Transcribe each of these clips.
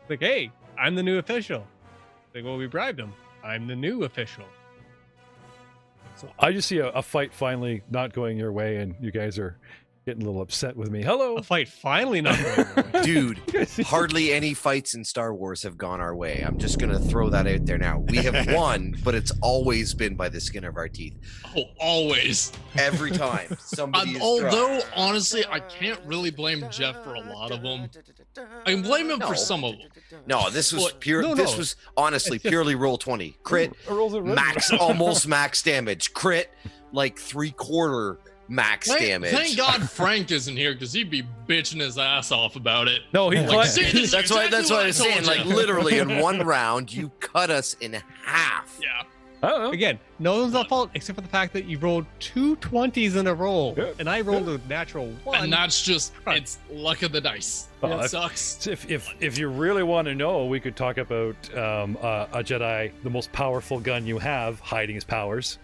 Like, hey, I'm the new official. Like, well, we bribed him. I'm the new official. So I just see a fight finally not going your way, and you guys are getting a little upset with me. Hello. A fight finally not going your way. Dude, hardly any fights in Star Wars have gone our way. I'm just going to throw that out there now. We have won, but it's always been by the skin of our teeth. Oh, always. Every time. Somebody is Although, honestly, I can't really blame Jeff for a lot of them. I can blame him for some of them. No, this was Well, pure. no, This no. was honestly purely roll 20. Crit, Rolls of max, almost max damage. Crit, like 3/4 max damage. Thank God Frank isn't here, because he'd be bitching his ass off about it. No, he Like, see, this is That's why. That's exactly what I was told saying. you. Like literally in one round, you cut us in half. Yeah. Oh, Again, no one's at fault except for the fact that you rolled 2 20s in a roll, Yeah. and I rolled a natural 1. And that's just, it's luck of the dice. Well, It if- sucks. if you really want to know, we could talk about a Jedi, the most powerful gun you have, hiding his powers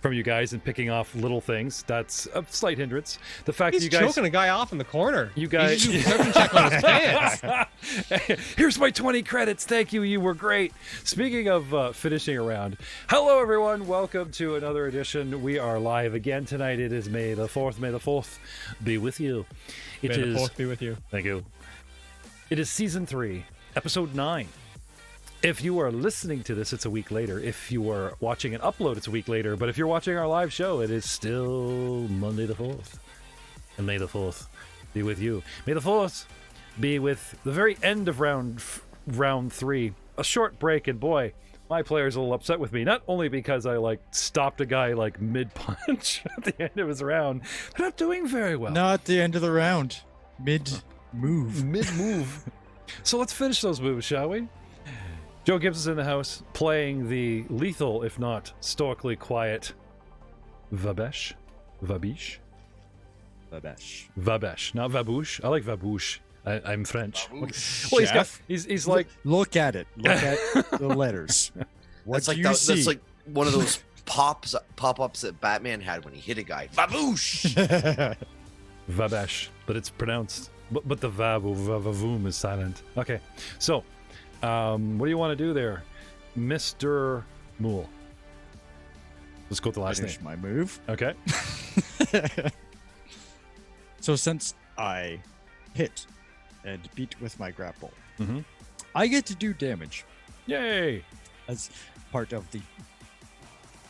from you guys and picking off little things. That's a slight hindrance. The fact He's that you guys choking a guy off in the corner. You guys, He should do a perception check on his pants. Here's my 20 credits. Thank you. You were great. Speaking of finishing around, hello everyone. Welcome to another edition. We are live again tonight. It is May the 4th. May the 4th be with you. It May the is. fourth be with you. Thank you. It is season 3, episode 9. If you are listening to this, it's a week later. If you are watching an upload, it's a week later. But if you're watching our live show, it is still Monday the 4th. And May the 4th be with you. May the 4th be with the very end of round 3. A short break, and boy, my player's a little upset with me. Not only because I stopped a guy mid-punch at the end of his round. They're not doing very well. Not at the end of the round. Mid-move. Mid-move. So let's finish those moves, shall we? Joe Gibbs is in the house, playing the lethal, if not stoically quiet, Vabesh. Vabish? Babesh. Vabesh, not Vabouche. I like Vabouche. I'm French. Babouche. Well, Chef, he's like, Look at it. Look at the letters. What That's like do you see? that's like one of those pop-ups that Batman had when he hit a guy. Babouche. Vabesh, but it's pronounced, but the Vab or Vavoom is silent. Okay, so, what do you want to do there, Mr. Mool? Let's go with the last Finish name. my move. Okay. So since I hit and beat with my grapple, Mhm. I get to do damage Yay! as part of the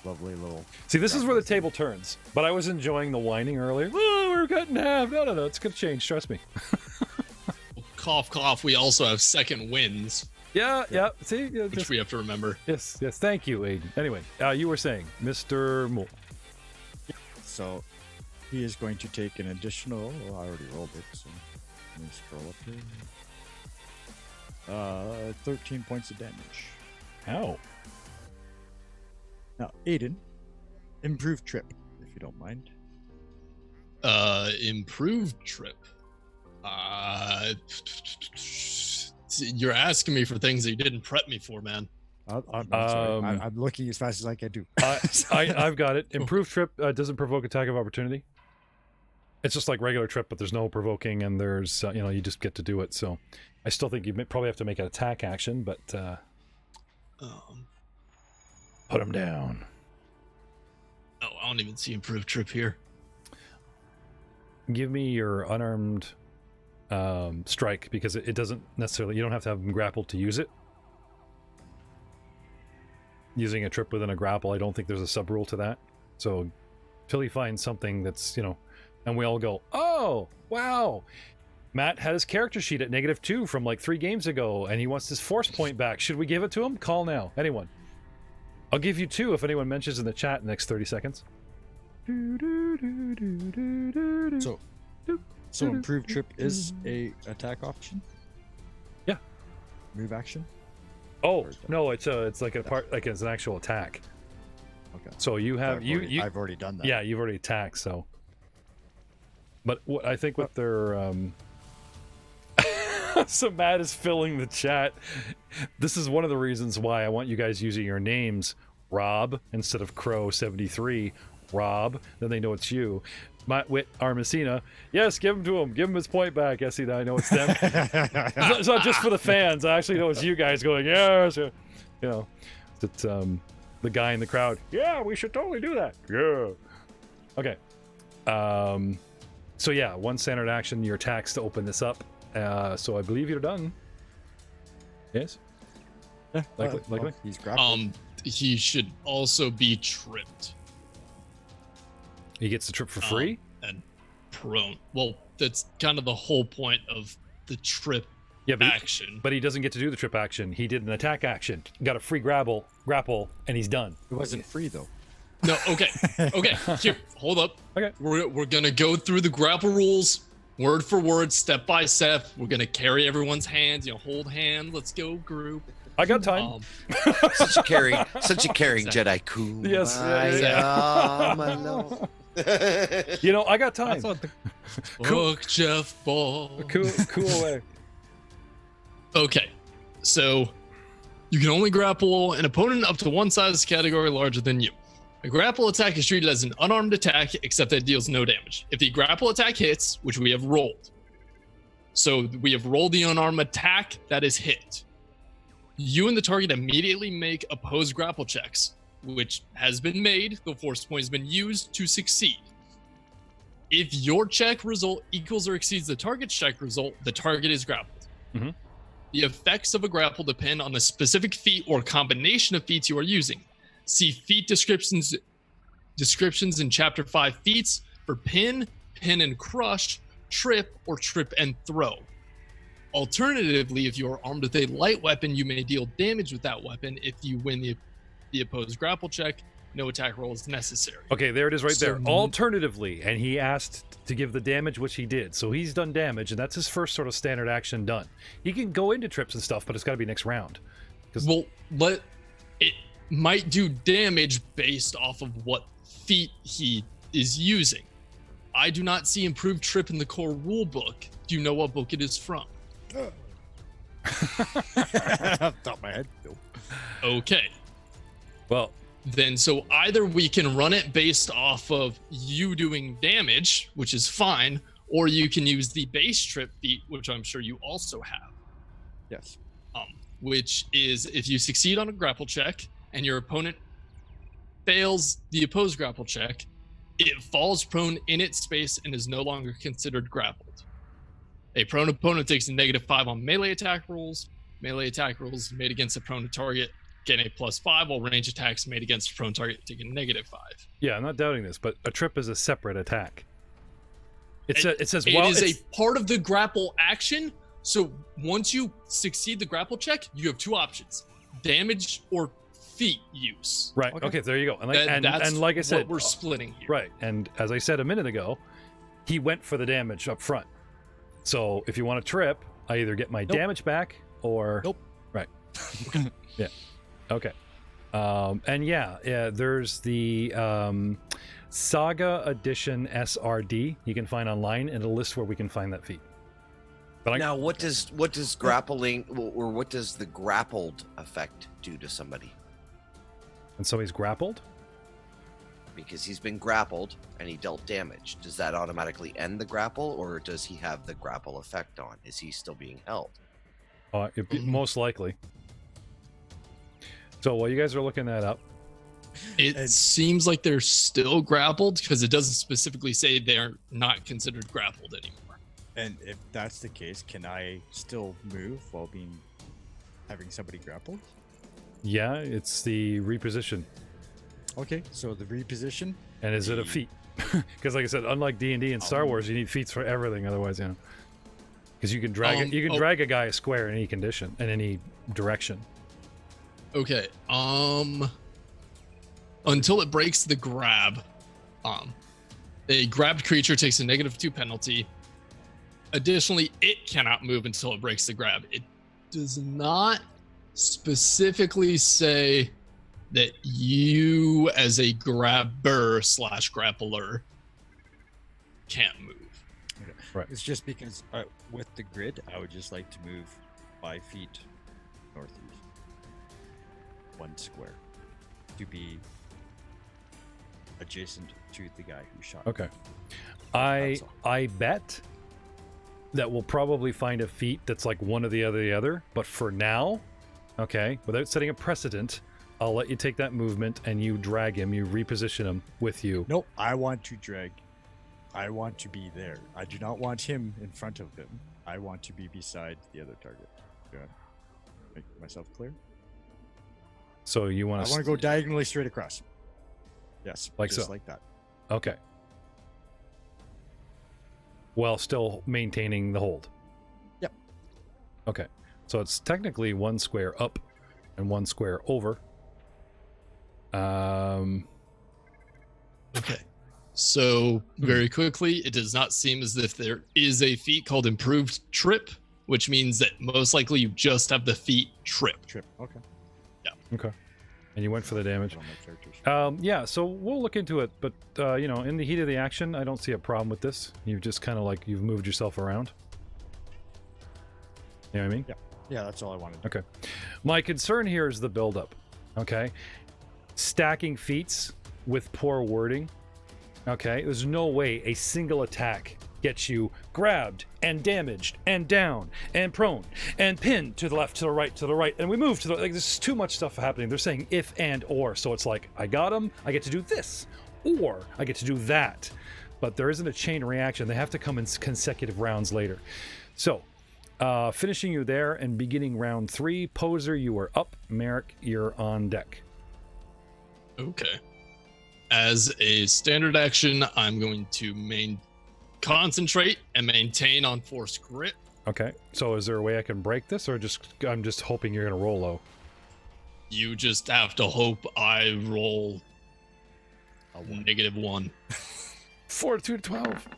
lovely little. See, this is where the table turns. But I was enjoying the whining earlier. Oh, we're cut in half. No. It's going to change. Trust me. Cough, cough. We also have second wins, Yeah. See? Yeah, which we have to remember. yes. Thank you, Aiden. Anyway, you were saying, Mr. Mool. So he is going to take an additional. Well, I already rolled it, so let me scroll up here. 13 points of damage. How? Now, Aiden, improved trip, if you don't mind. Improved trip. You're asking me for things that you didn't prep me for, man. I'm sorry. Um, I'm looking as fast as I can do. I've got it. Improved trip doesn't provoke attack of opportunity. It's just like regular trip, but there's no provoking, and there's you just get to do it. So I still think you probably have to make an attack action, but put him down. Oh, I don't even see improved trip here. Give me your unarmed strike, because it doesn't necessarily, you don't have to have him grappled to use it. Using a trip within a grapple, I don't think there's a sub rule to that. So till he finds something that's, and we all go, oh, wow. Matt had his character sheet at -2 from 3 games ago, and he wants his force point back. Should we give it to him? Call now. Anyone? I'll give you 2 if anyone mentions in the chat in the next 30 seconds. So improved trip is a attack option. Yeah. Move action. Oh no, it's like a part, like it's an actual attack. Okay. So you have I've already done that. Yeah, you've already attacked. So, but what I think with their so Matt is filling the chat. This is one of the reasons why I want you guys using your names, Rob instead of Crow 73 Rob, then they know it's you. Wit Armacina, yes, give him to him. Give him his point back. Yes, I know it's them. It's not just for the fans. I actually know it's you guys going, yes. You know, it's the guy in the crowd. Yeah, we should totally do that. Yeah. Okay. So yeah, one standard action, your attacks to open this up. So I believe you're done. Yes? Yeah, Likely. He's grappled. He should also be tripped He gets the trip for free? and prone. Well, that's kind of the whole point of the trip Yeah, action. but he doesn't get to do the trip action. He did an attack action. Got a free grapple, and he's done. It wasn't free though. No, okay. Here, hold up. Okay. We're gonna go through the grapple rules word for word, step by step. We're gonna carry everyone's hands. Hold hand. Let's go, group. I got time. Such a caring Jedi. Cool. Yes, You know, I got time. Fuck Jeff Ball. Cool away. Okay, so you can only grapple an opponent up to one size category larger than you. A grapple attack is treated as an unarmed attack, except that it deals no damage. If the grapple attack hits, which we have rolled, so we have rolled the unarmed attack that is hit, you and the target immediately make opposed grapple checks, which has been made. The force point has been used to succeed. If your check result equals or exceeds the target's check result, the target is grappled. Mm-hmm. The effects of a grapple depend on the specific feat or combination of feats you are using. See feat descriptions in Chapter 5 feats for pin and crush, trip, or trip and throw. Alternatively, if you are armed with a light weapon, you may deal damage with that weapon. If you win the opposed grapple check, no attack roll is necessary. Okay, there it is right there. Alternatively, and he asked to give the damage, which he did. So he's done damage, and that's his first sort of standard action done. He can go into trips and stuff, but it's got to be next round. Well, it might do damage based off of what feat he is using. I do not see improved trip in the core rule book. Do you know what book it is from? Top of my head. Nope. Okay. Well, Then so either we can run it based off of you doing damage, which is fine, or you can use the base trip feat, which I'm sure you also have. Yes. Which is if you succeed on a grapple check and your opponent fails the opposed grapple check, it falls prone in its space and is no longer considered grappled. A prone opponent takes a -5 on melee attack rolls. Melee attack rolls made against a prone target get a +5, while range attacks made against a prone target take a -5. yeah, I'm not doubting this, but a trip is a separate attack. It says It well, is it's- a part of the grapple action. So once you succeed the grapple check, you have two options: damage or feat use. right. Okay, there you go. And That's and like I said, what we're splitting here. right. And as I said a minute ago, he went for the damage up front. So if you want to trip, I either get my damage back or Nope. Right. Yeah. Okay. And yeah, there's the Saga Edition SRD you can find online, and a list where we can find that feat. But Now, what does grappling, or what does the grappled effect do to somebody? and so he's grappled. Because he's been grappled and he dealt damage. Does that automatically end the grapple, or does he have the grapple effect on? Is he still being held? Most likely. So while you guys are looking that up, It seems like they're still grappled because it doesn't specifically say they're not considered grappled anymore. And if that's the case, can I still move while having somebody grappled? yeah, it's the reposition. Okay, so the reposition. And is it a feat? Because like I said, unlike D&D and Star Wars, you need feats for everything. Otherwise, you know, because you can drag it. You can drag a guy a square in any condition, in any direction. Okay. Until it breaks the grab, a grabbed creature takes a -2 penalty. Additionally, it cannot move until it breaks the grab. It does not specifically say that you, as a grabber/grappler, can't move. Okay. Right. It's just because with the grid, I would just like to move 5 feet northeast, 1 square, to be adjacent to the guy who shot. Okay. That's all. I bet that we'll probably find a feat that's like one or the other. But for now, okay, without setting a precedent, I'll let you take that movement and you drag him, you reposition him with you. Nope, I want to drag. I want to be there. I do not want him in front of him. I want to be beside the other target. Do I make myself clear? So you want I want to go diagonally straight across. Yes, Like just so. like that. Okay. While still maintaining the hold. Yep. Okay. So it's technically 1 square up and 1 square over. Okay. So very quickly, it does not seem as if there is a feat called Improved Trip, which means that most likely you just have the feat Trip. Trip. Okay. Okay. And you went for the damage. On my characters. Yeah, so we'll look into it, but you know, in the heat of the action, I don't see a problem with this. You've just kind of like you've moved yourself around. You know what I mean? Yeah, that's all I wanted. Okay. My concern here is the buildup. Okay. Stacking feats with poor wording. Okay. There's no way a single attack gets you grabbed and damaged and down and prone and pinned to the left, to the right, and we move to the like. There's too much stuff happening. They're saying if and or, so it's like I got him, I get to do this, or I get to do that. But there isn't a chain reaction. They have to come in consecutive rounds later. So, finishing you there and beginning round 3. Poser, you are up. Merrick, you're on deck. Okay. As a standard action, I'm going to concentrate and maintain on force grip. Okay. So is there a way I can break this, or I'm just hoping you're gonna roll low? You just have to hope I roll a -1. Fortitude 12.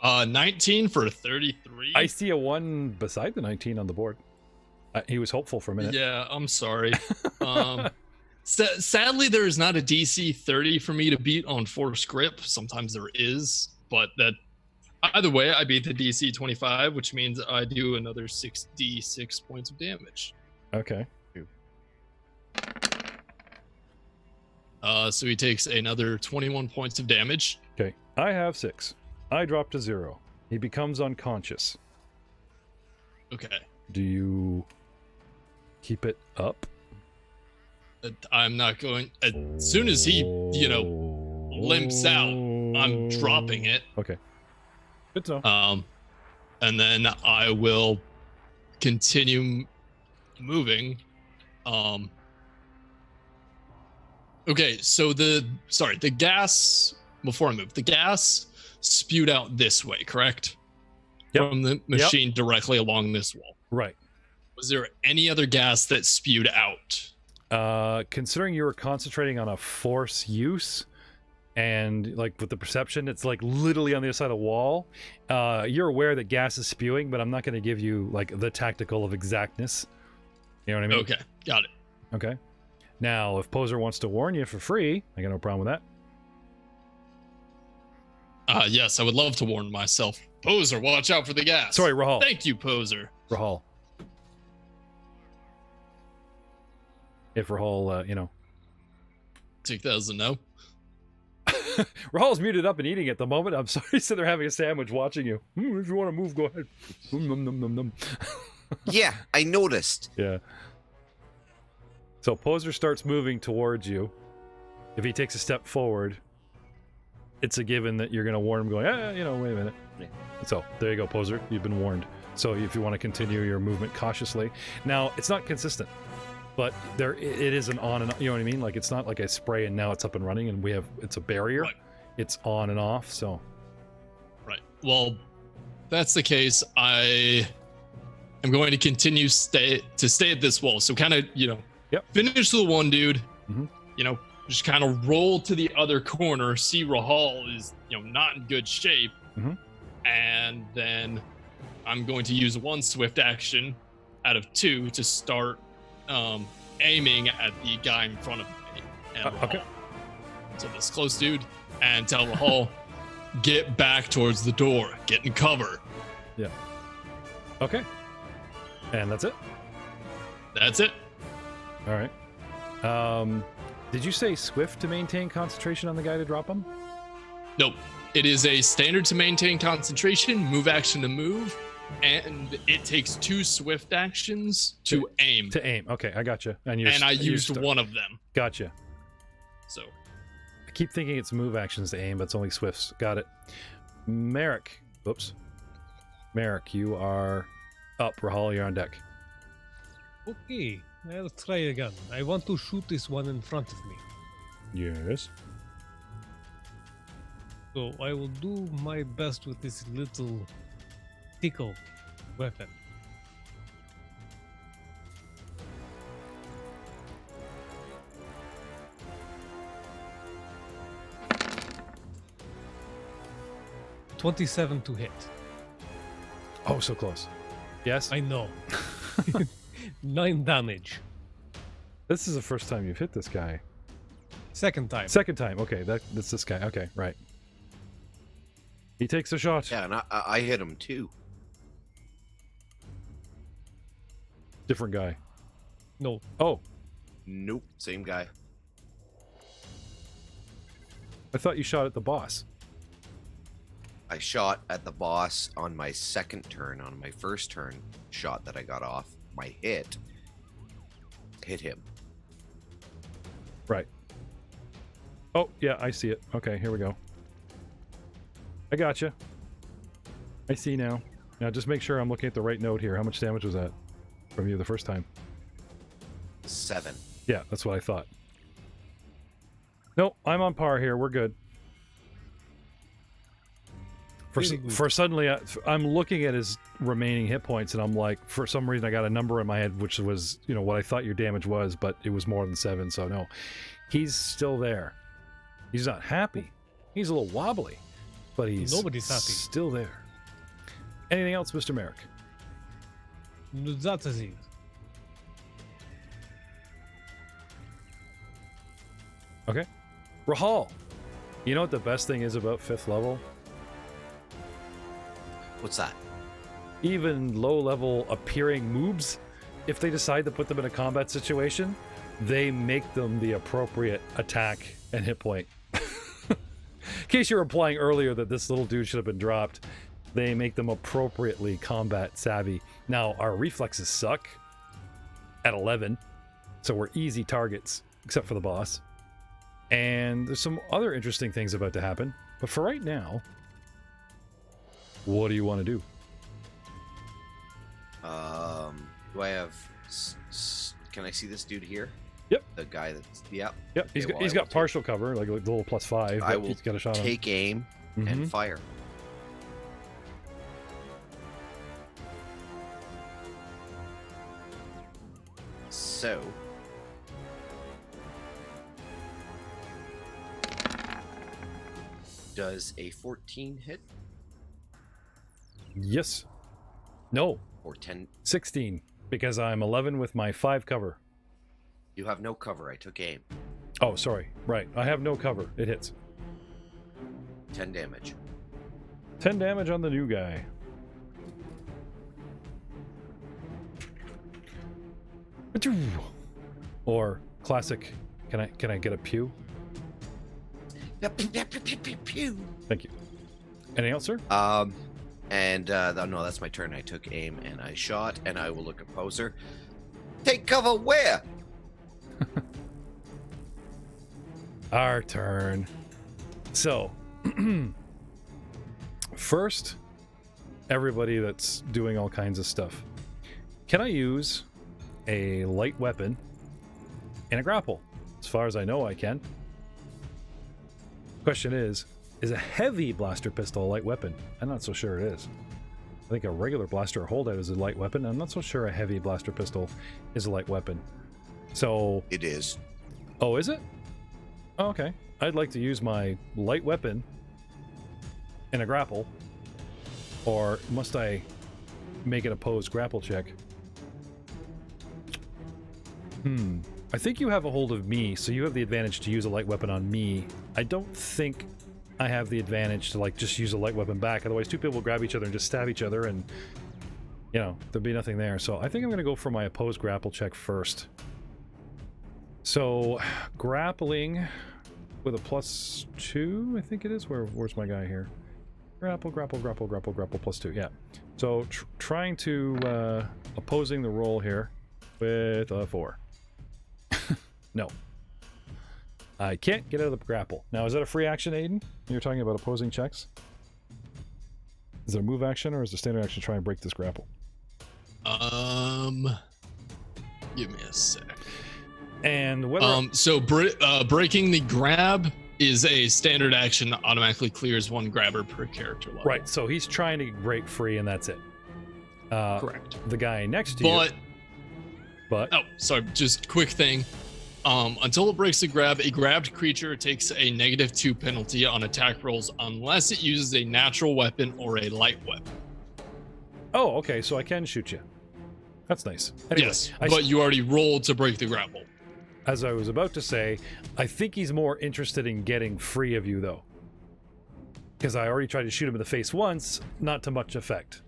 19 for 33. I see a 1 beside the 19 on the board. He was hopeful for a minute. Yeah, I'm sorry. Sadly, there is not a DC 30 for me to beat on force grip. Sometimes there is, but that either way, I beat the DC 25, which means I do another 6d6 points of damage. Okay. So he takes another 21 points of damage. Okay. I have 6. I drop to 0. He becomes unconscious. Okay. Do you keep it up? I'm not going. As soon as he, limps out, I'm dropping it. Okay. Good to know. And then I will continue moving. Okay, so the gas, before I move, the gas spewed out this way, correct? Yep. From the machine directly along this wall. Right. Was there any other gas that spewed out? Considering you were concentrating on a force use and like with the perception, it's like literally on the other side of the wall. You're aware that gas is spewing, but I'm not going to give you like the tactical of exactness. You know what I mean? Okay, got it. Okay. Now, if Poser wants to warn you for free, I got no problem with that. Yes, I would love to warn myself. Poser, watch out for the gas. Sorry, Rahaul. Thank you, Poser. Rahaul. If Rahaul, Take that as a no. Rahaul's muted up and eating at the moment. I'm sorry, so they're having a sandwich watching you. If you want to move, go ahead. Nom, nom, nom, nom. Yeah, I noticed. Yeah. So Poser starts moving towards you. If he takes a step forward, it's a given that you're going to warn him going, wait a minute. Yeah. So there you go, Poser. You've been warned. So if you want to continue your movement cautiously. Now, it's not consistent, but it is an on and off, you know what I mean? Like it's not like I spray and now it's up and running and it's a barrier. Right. It's on and off, so. Right. Well, that's the case. I am going to continue stay at this wall. So kind of, finish the one dude, just kind of roll to the other corner, see Rahaul is, not in good shape. Mm-hmm. And then I'm going to use 1 swift action out of 2 to start aiming at the guy in front of me. And okay. So this close dude, and tell Rahaul, get back towards the door, get in cover. Yeah. Okay. And that's it? That's it. All right. Did you say swift to maintain concentration on the guy to drop him? Nope. It is a standard to maintain concentration, move action to move, and it takes 2 swift actions to aim. To aim. Okay, I gotcha. And I used one of them. Gotcha. So I keep thinking it's move actions to aim, but it's only swifts. Got it. Merrick. Oops. Merrick, you are up. Rahaul, you're on deck. Okay, I'll try again. I want to shoot this one in front of me. Yes. So I will do my best with this little tickle weapon. $27 to hit. Oh, so close. Yes? I know. 9 damage. This is the first time you've hit this guy. Second time. Second time. Okay, that's this guy. Okay, right. He takes a shot. Yeah, and I hit him too. Different guy. No. Oh, Nope, same guy. I thought you shot at the boss. I shot at the boss on my second turn. On my first turn shot that I got off, my hit him. Right. Oh, yeah, I see it. Okay, here we go. I gotcha. I see now. Now, just make sure I'm looking at the right note here. How much damage was that from you the first time? 7. Yeah, that's what I thought. Nope, I'm on par here. We're good. For suddenly, I'm looking at his remaining hit points, and I'm like, for some reason, I got a number in my head, which was, you know, what I thought your damage was, but it was more than 7, so no. He's still there. He's not happy. He's a little wobbly, but he's Nobody's happy. Still there. Anything else, Mr. Merrick? That is it. Okay. Rahaul, you know what the best thing is about 5th level? What's that? Even low-level appearing moobs, if they decide to put them in a combat situation, they make them the appropriate attack and hit point. In case you were implying earlier that this little dude should have been dropped, they make them appropriately combat savvy. Now, our reflexes suck at 11, so we're easy targets, except for the boss. And there's some other interesting things about to happen, but for right now, what do you want to do? Do I have? Can I see this dude here? Yep. The guy that's Yep. Okay, He's well, I got will partial cover, like a little +5. I but will he's got a shot on him. take aim Mhm. and fire. So. Does a 14 hit Yes. No. or 10? 16, because I'm 11 with my 5 cover. You have no cover. I took aim. Oh, sorry. Right. I have no cover. It hits. 10 damage. 10 damage on the new guy. Or classic. Can I get a pew? Pew. Thank you. Anything else, sir? No, that's my turn. I took aim and I shot, and I will look at poser. Take cover where? Our turn. So, first, everybody that's doing all kinds of stuff. Can I use a light weapon and a grapple? As far as I know, I can. Question is a heavy blaster pistol a light weapon? I'm not so sure it is. I think a regular blaster or holdout is a light weapon. I'm not so sure a heavy blaster pistol is a light weapon. So... It is. Oh, is it? Oh, okay. I'd like to use my light weapon in a grapple. Or must I make an opposed grapple check? I think you have a hold of me, so you have the advantage to use a light weapon on me. I don't think I have the advantage to, like, just use a light weapon back. Otherwise, two people will grab each other and just stab each other, and, you know, there'll be nothing there. So I think I'm going to go for my opposed grapple check first. So, grappling with a +2, I think it is. Where's my guy here? Grapple, +2. Yeah. So, trying to opposing the roll here with a 4. No. I can't get out of the grapple. Now, is that a free action, Aiden? You're talking about opposing checks? Is it a move action or is it standard action to try and break this grapple? Give me a sec. And whether so breaking the grab is a standard action that automatically clears one grabber per character level. right, so he's trying to break free and that's it. Correct. The guy next to you. But oh, sorry, just quick thing. Until it breaks the grab, a grabbed creature takes a -2 penalty on attack rolls unless it uses a natural weapon or a light weapon. oh, okay, so I can shoot you. That's nice. Anyway, Yes, but you already rolled to break the grapple. as I was about to say, I think he's more interested in getting free of you, though. Because I already tried to shoot him in the face once, not to much effect.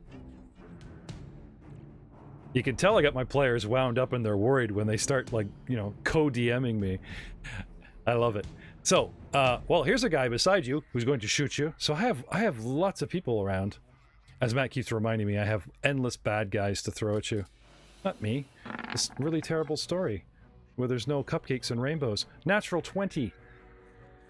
You can tell I got my players wound up and they're worried when they start, like, you know, co-DMing me. I love it. So, well, here's a guy beside you who's going to shoot you. So I have lots of people around. As Matt keeps reminding me, I have endless bad guys to throw at you. Not me. This really terrible story where there's no cupcakes and rainbows. Natural 20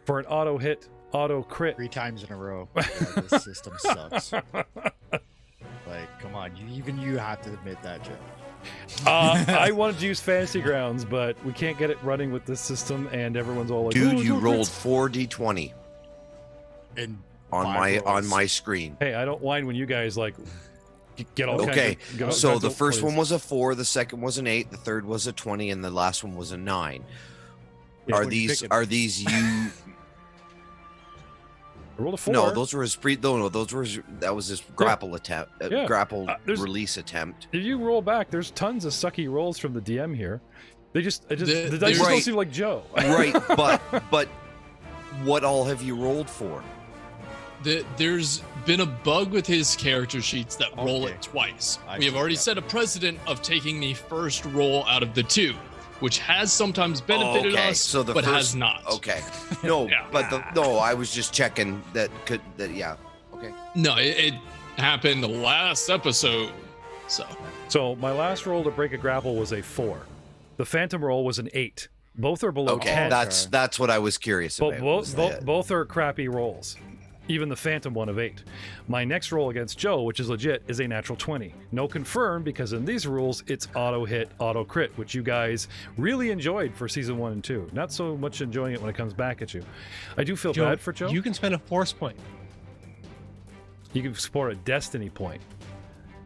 for an auto hit, auto crit. 3 times in a row. Yeah, this system sucks. Like, come on, even you have to admit that, Jeff. I wanted to use Fantasy Grounds, but we can't get it running with this system, and everyone's all like, Dude, "Oh, you no rolled crits." 4d20 And on my screen. Hey, I don't whine when you guys like get all Okay, kinds of, get all so kinds the of first plays. one was a 4, the second was an 8, the third was a 20, and the last one was a 9. Yeah, are when you these pick it. are these you? I rolled a 4. No, those were his those were that was his grapple attempt, Yeah. grapple There's- release attempt. If you roll back, there's tons of sucky rolls from the DM here. The dice There- just don't Right. seem like Joe. Right, but what all have you rolled for? There's been a bug with his character sheets that roll Okay. it twice. I We have see, already yeah. set a precedent of taking the first roll out of the 2, which has sometimes benefited Okay, us, so the but first- has not. Okay, no, Yeah. but I was just checking that yeah. Okay, No, it happened last episode. So So my last roll to break a grapple was a 4. The phantom roll was an 8. Both are below okay, 10. that's what I was curious about. was that- Both are crappy rolls. Even the phantom one of 8. My next roll against Joe, which is legit, is a natural 20. No confirm, because in these rules, it's auto hit, auto crit, which you guys really enjoyed for season 1 and 2. Not so much enjoying it when it comes back at you. I do feel bad for Joe. You can spend a force point. You can support a destiny point.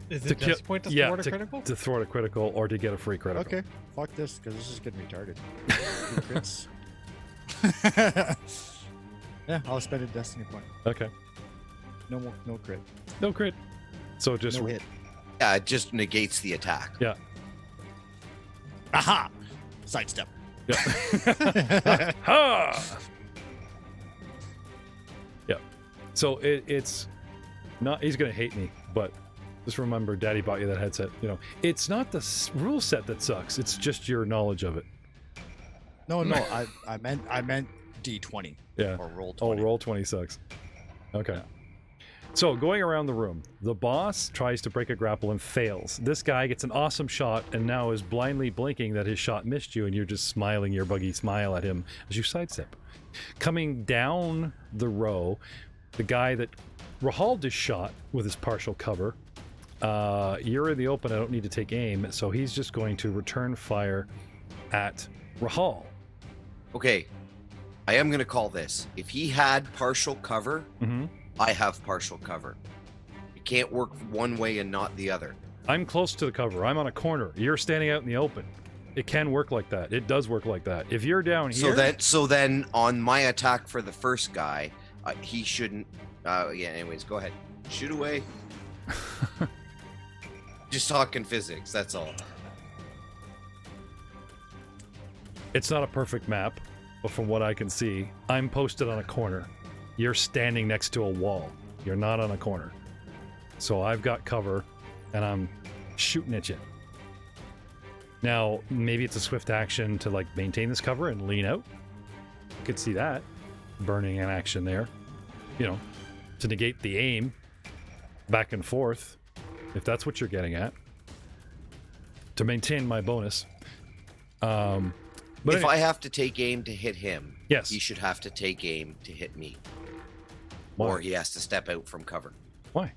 Is To it kill- just point to yeah, thwart a critical? To thwart a critical or to get a free critical. Okay, fuck this, because this is getting retarded. 2 crits. Yeah, I'll spend a destiny point. Okay. No more, no crit, No crit. So just no hit. Yeah, it just negates the attack. yeah. Aha! Sidestep. Ha! Yeah. So it's not. He's gonna hate me, but just remember, Daddy bought you that headset. You know, it's not the rule set that sucks. It's just your knowledge of it. No, I meant D20 Yeah. or roll Oh, 20. roll 20 sucks. Okay. So going around the room, the boss tries to break a grapple and fails. This guy gets an awesome shot and now is blindly blinking that his shot missed you, and you're just smiling your buggy smile at him as you sidestep. Coming down the row, the guy that Rahaul just shot with his partial cover. You're in the open. I don't need to take aim, so he's just going to return fire at Rahaul. Okay, I am gonna call this. If he had partial cover, Mm-hmm. I have partial cover. You can't work one way and not the other. I'm close to the cover. I'm on a corner. You're standing out in the open. It can work like that. It does work like that. If you're down here, So then on my attack for the first guy, he shouldn't. Yeah. Anyways, go ahead. Shoot away. Just talking physics. That's all. it's not a perfect map, but from what I can see, I'm posted on a corner. You're standing next to a wall. You're not on a corner. So I've got cover, and I'm shooting at you. Now, maybe it's a swift action to like maintain this cover and lean out. Could see that. Burning an action there. You know, to negate the aim back and forth, if that's what you're getting at. To maintain my bonus. But if I have to take aim to hit him, yes, he should have to take aim to hit me. Why? Or he has to step out from cover. Why?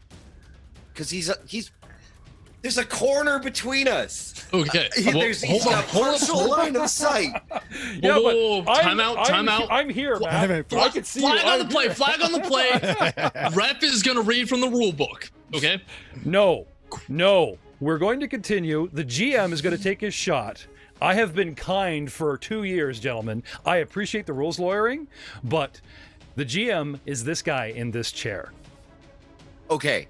Because he's there's a corner between us. Okay. He's got partial line of sight. Yeah, Whoa, but time out. I'm here, man. I can see Flag you. on the play. Flag on the play. Rep is going to read from the rule book. Okay. No. We're going to continue. The GM is going to take his shot. I have been kind for 2 years, gentlemen. I appreciate the rules lawyering, but the GM is this guy in this chair. Okay.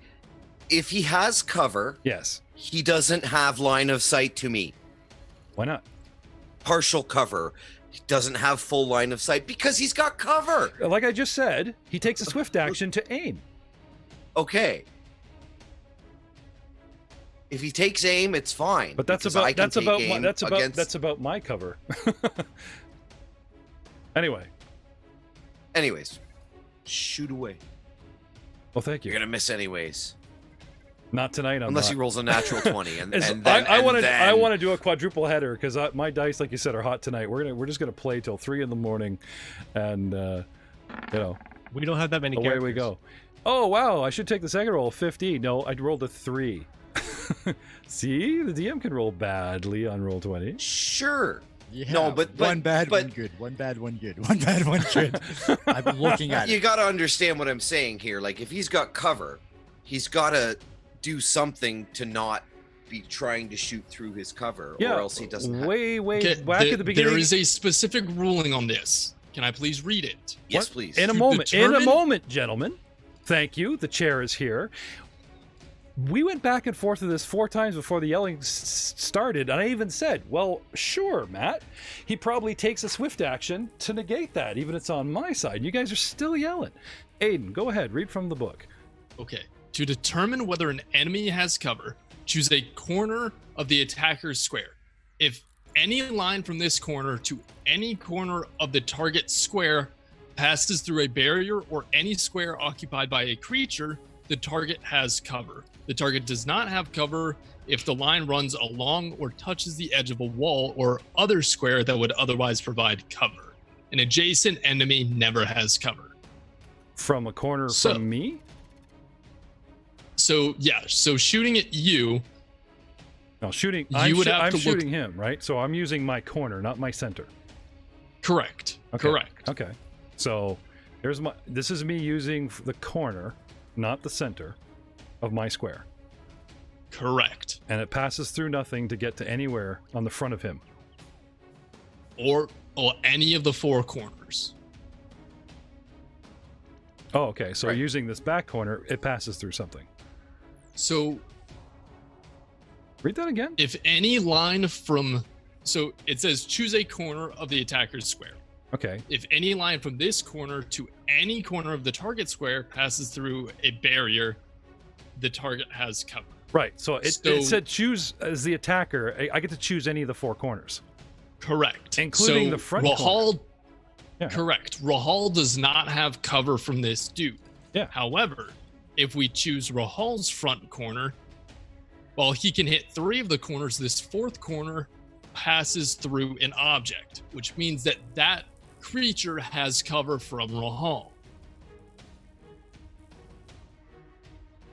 If he has cover, Yes. he doesn't have line of sight to me. Why not? Partial cover. He doesn't have full line of sight because he's got cover. Like I just said, he takes a swift action to aim. Okay. If he takes aim, it's fine. But that's because I can take aim against... that's about my cover. Anyway. Anyways, shoot away. Well, thank you. You're gonna miss anyways. Not tonight. Unless he rolls a natural 20, and It's- then I want to do a quadruple header because my dice, like you said, are hot tonight. We're just gonna play till 3 a.m, and We don't have that many away characters. we go. Oh wow! I should take the second roll. 50. No, I rolled a 3. See, the DM can roll badly on roll 20. Sure. Yeah, No, but one bad, but one good. One bad, one good. One bad, one good. I've been looking at you it. got to understand what I'm saying here. Like, if he's got cover, he's got to do something to not be trying to shoot through his cover, Yeah, or else he doesn't. way Okay, back at the beginning. There is a specific ruling on this. Can I please read it? Yes, What? please. In a To moment. In a determine- moment, gentlemen. Thank you. The chair is here. We went back and forth with this 4 times before the yelling started, and I even said, well, sure, Matt. He probably takes a swift action to negate that, even if it's on my side. You guys are still yelling. Aiden, go ahead. Read from the book. Okay. To determine whether an enemy has cover, choose a corner of the attacker's square. If any line from this corner to any corner of the target square passes through a barrier or any square occupied by a creature, the target has cover. The target does not have cover if the line runs along or touches the edge of a wall or other square that would otherwise provide cover. An adjacent enemy never has cover. From a corner from me? So shooting at you, No, shooting. You I'm would have I'm to look- shooting him, right? So I'm using my corner, not my center. correct. Okay. Correct. Okay. So this is me using the corner, not the center of my square. Correct. And it passes through nothing to get to anywhere on the front of him. Or any of the 4 corners. Oh, okay. So Right. using this back corner, it passes through something. So Read that again. if any line from, so it says choose a corner of the attacker's square. Okay. If any line from this corner to any corner of the target square passes through a barrier, the target has cover. Right. So it So- said choose as the attacker. I get to choose any of the 4 corners. Correct. Including the front corner. Rahaul, Yeah. correct. Rahaul does not have cover from this dude. Yeah. However, if we choose Rahal's front corner, while he can hit 3 of the corners, this 4th corner passes through an object, which means that creature has cover from Rahal.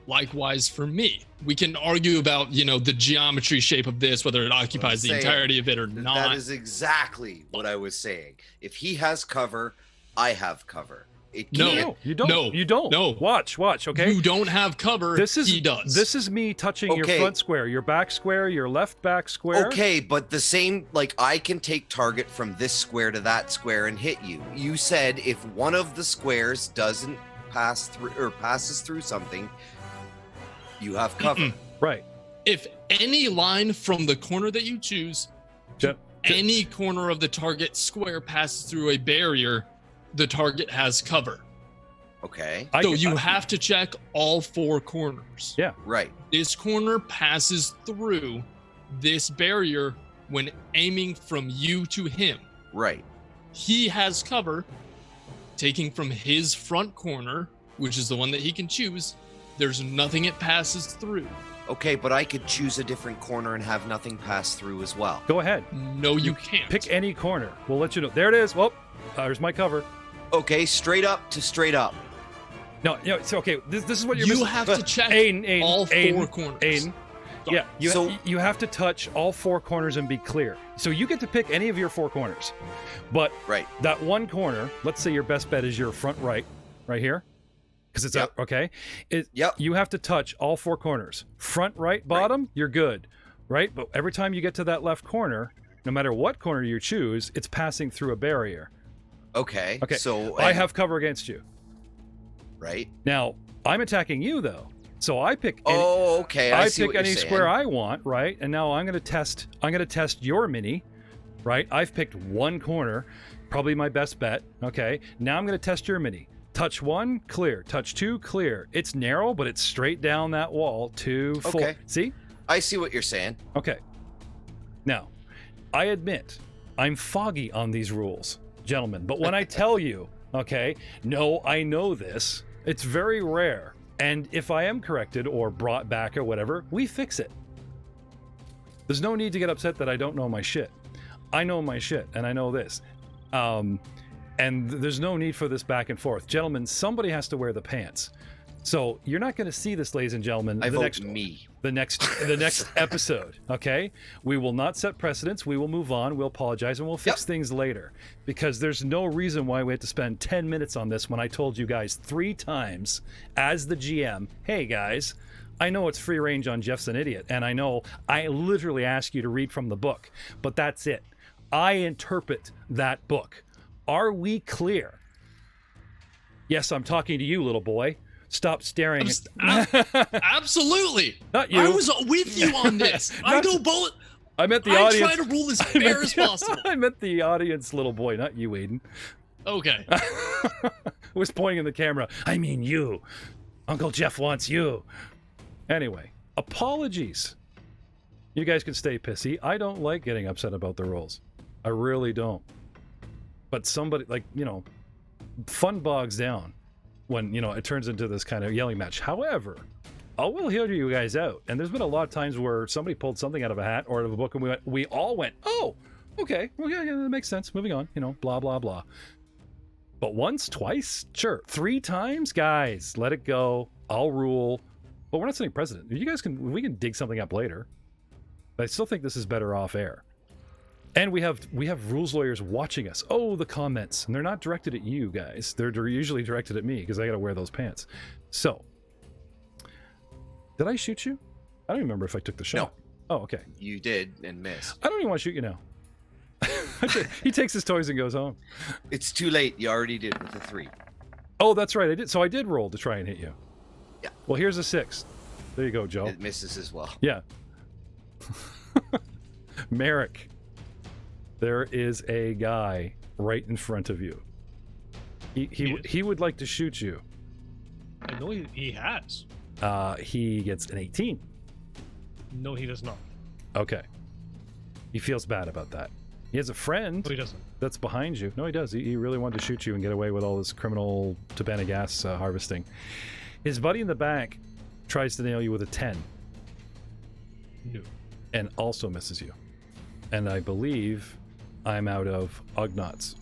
Likewise for me. We can argue about, the geometry shape of this, whether it occupies the saying, entirety of it or That not. is exactly what I was saying. If he has cover, I have cover. It No. can't. No, you don't. No. You don't. No. Watch. Okay. You don't have cover. He does. This is me touching your Okay. front square, your back square, your left back square. Okay, but the same, like, I can take target from this square to that square and hit you. You said if one of the squares doesn't pass through or passes through something, you have cover. Mm-mm. Right. If any line from the corner that you choose, any corner of the target square passes through a barrier, the target has cover. Okay, So you have to check all 4 corners. Yeah. right. This corner passes through this barrier, when aiming from you to him. Right. He has cover, taking from his front corner, which is the one that he can choose. There's nothing it passes through. Okay, but I could choose a different corner and have nothing pass through as well. Go ahead. No, you can't. Pick any corner. We'll let you know. There it is. Well, there's my cover. Okay, straight up to straight up. No, it's okay. This is what you're You missing. have to check Aiden, all four Aiden, corners. Aiden. Yeah, you have to touch all four corners and be clear. So you get to pick any of your four corners. But Right. that one corner, let's say your best bet is your front right here. Because it's Yep. out, okay? Yep. You have to touch all four corners. Front, right, bottom, you're good, right? But every time you get to that left corner, no matter what corner you choose, it's passing through a barrier. Okay. Okay, So I have cover against you. right. Now, I'm attacking you, though. So I pick Oh, okay. I see pick what you're any saying. square I want, right? And now I'm going to test your mini, right? I've picked one corner, probably my best bet, okay? Now I'm going to test your mini. Touch 1, clear. Touch 2, clear. It's narrow, but it's straight down that wall. 2, 4. Okay. See? I see what you're saying. Okay. Now, I admit I'm foggy on these rules, gentlemen. But when I tell you, okay, no, I know this, it's very rare. And if I am corrected or brought back or whatever, we fix it. There's no need to get upset that I don't know my shit. I know my shit, and I know this. And there's no need for this back and forth. Gentlemen, somebody has to wear the pants. So you're not going to see this, ladies and gentlemen, I the vote next me. the next episode, okay? We will not set precedents. We will move on. We'll apologize, and we'll fix things later. Because there's no reason why we had to spend 10 minutes on this when I told you guys 3 times as the GM, hey guys, I know it's free range on Jeff's an idiot, and I know I literally ask you to read from the book, but that's it. I interpret that book. Are we clear? Yes, I'm talking to you, little boy. Stop staring. Absolutely. Not you. I was with you on this. I go bullet. I meant the I audience. try to rule as fair as possible. I meant the audience, little boy, not you, Aiden. Okay. I was pointing in the camera. I mean you. Uncle Jeff wants you. Anyway, apologies. You guys can stay pissy. I don't like getting upset about the rules. I really don't. But somebody, like, fun bogs down when, it turns into this kind of yelling match. However, I will hear you guys out. And there's been a lot of times where somebody pulled something out of a hat or out of a book and we all went, oh, okay, well, yeah, that makes sense. Moving on, blah, blah, blah. But once, twice, sure. 3 times, guys, let it go. I'll rule. But we're not setting precedent. You guys we can dig something up later. But I still think this is better off air. And we have rules lawyers watching us. Oh, the comments. And they're not directed at you guys. They're usually directed at me because I got to wear those pants. So, did I shoot you? I don't even remember if I took the shot. No. Oh, okay. You did and missed. I don't even want to shoot you now. He takes his toys and goes home. It's too late. You already did with the 3. Oh, that's right. I did. So I did roll to try and hit you. Yeah. Well, here's a 6. There you go, Joe. It misses as well. Yeah. Merrick. There is a guy right in front of you. He would like to shoot you. I know he has. He gets an 18. No, he does not. Okay. He feels bad about that. He has a friend No, he doesn't. that's behind you. No, he does. He really wanted to shoot you and get away with all this criminal Tabana gas harvesting. His buddy in the back tries to nail you with a 10 No. and also misses you. And I believe I'm out of Ugnaughts.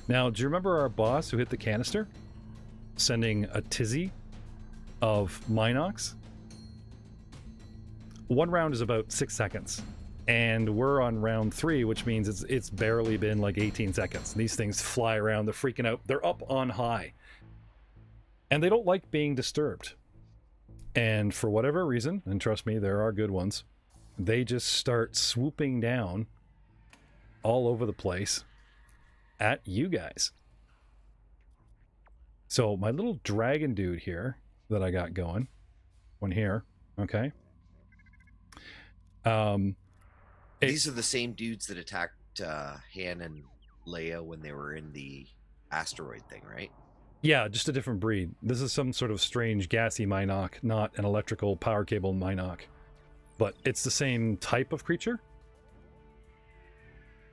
Now, do you remember our boss who hit the canister? Sending a tizzy of Mynocks? 1 round is about 6 seconds. And we're on round 3, which means it's barely been like 18 seconds. These things fly around, they're freaking out. They're up on high. And they don't like being disturbed. And for whatever reason, and trust me, there are good ones, they just start swooping down all over the place at you guys. So my little dragon dude here that I got going, one here, okay. These are the same dudes that attacked Han and Leia when they were in the asteroid thing, right? Yeah, just a different breed. This is some sort of strange gassy Mynock, not an electrical power cable Mynock. But it's the same type of creature.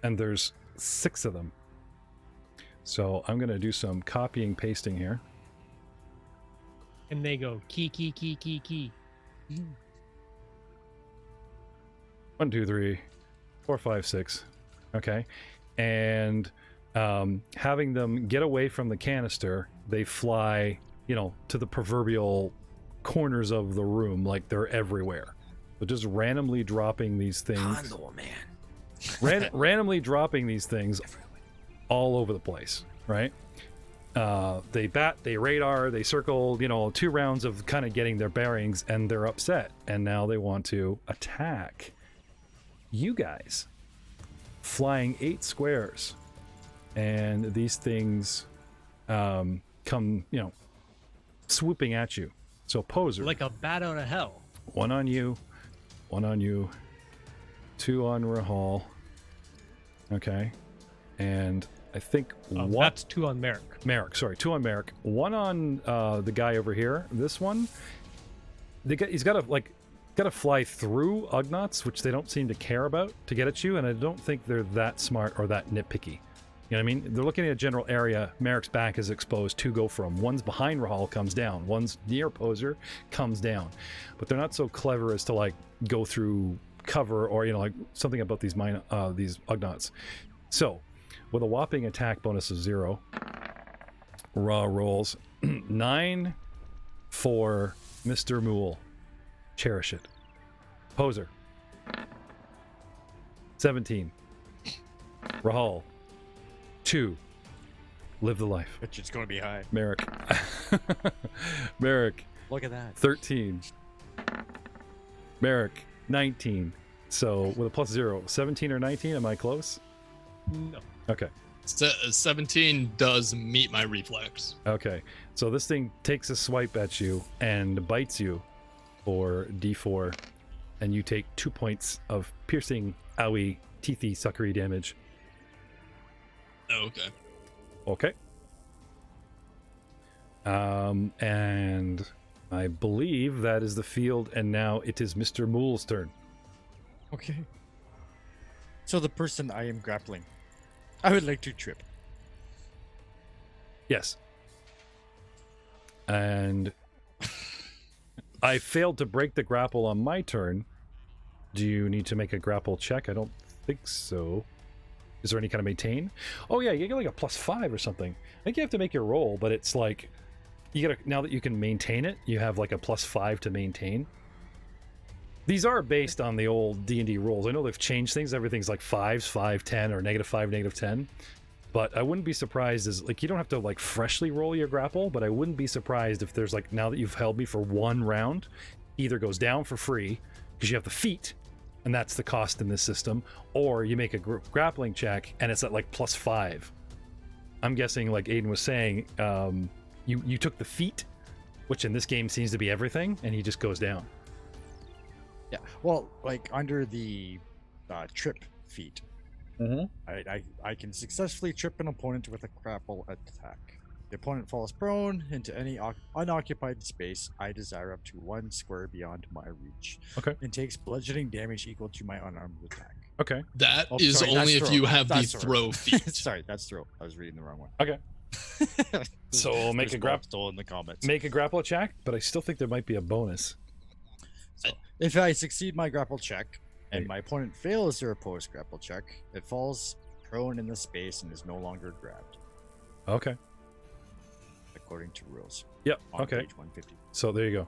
and there's 6 of them. So I'm going to do some copying, pasting here. And they go key, key, key, key, key. 1, 2, 3, 4, 5, 6. Okay. And having them get away from the canister, they fly, to the proverbial corners of the room, like they're everywhere. But just randomly dropping these things. Condor, man. Randomly dropping these things all over the place, right? They bat, they radar, they circle, 2 rounds of kind of getting their bearings, and they're upset. And now they want to attack you guys. Flying 8 squares. And these things come, swooping at you. So poser. Like a bat out of hell. 1 on you. 1 on you. 2 on Rahaul. Okay. And I think that's 2 on Merrick. Merrick, sorry, 2 on Merrick. 1 on the guy over here. This one, he's got to fly through Ugnaughts, which they don't seem to care about, to get at you. And I don't think they're that smart or that nitpicky. You know what I mean? They're looking at a general area. Merrick's back is exposed. 2 go from. One's behind Rahaul, comes down. One's near poser, comes down. But they're not so clever as to go through cover or something about these Ugnaughts. So with a whopping attack bonus of 0, Ra rolls 9 for Mr. Mool. Cherish it. Poser 17. Rahaul 2. Live the life. Which it's going to be high. Merrick. Merrick. Look at that. 13. Merrick 19. So with a plus 0, 17 or 19, am I close? No. Okay. 17 does meet my reflex. Okay. So this thing takes a swipe at you and bites you for D4, and you take 2 points of piercing, owie, teethy, suckery damage. Okay. Okay. And I believe that is the field, and now it is Mr. Mool's turn. Okay. So the person I am grappling, I would like to trip. Yes. And I failed to break the grapple on my turn. Do you need to make a grapple check? I don't think so. Is there any kind of maintain? Oh yeah, you get like a +5 or something. I think you have to make your roll, but it's like you gotta, now that you can maintain it, you have like a +5 to maintain. These are based on the old D&D rules. I know they've changed things. Everything's like 5s, 5, 10, or -5, -10. But I wouldn't be surprised as you don't have to freshly roll your grapple, but I wouldn't be surprised if there's now that you've held me for 1 round, either goes down for free because you have the feat, and that's the cost in this system, or you make a grappling check and it's at +5. I'm guessing, like Aiden was saying, you took the feat, which in this game seems to be everything, and he just goes down. Yeah. Well, under the trip feat, I can successfully trip an opponent with a grapple attack. The opponent falls prone into any unoccupied space I desire up to 1 square beyond my reach. Okay. And takes bludgeoning damage equal to my unarmed attack. Okay. That Oh, is sorry, only that's if throw. you have the That's throw feat. Sorry, that's throw. I was reading the wrong one. Okay. So make a grapple. Still in the comments. Make a grapple check, but I still think there might be a bonus. So, if I succeed my grapple check and my opponent fails their opposed grapple check, it falls prone in the space and is no longer grabbed, Okay. according to rules. Yep. On Okay. page 150. So there you go.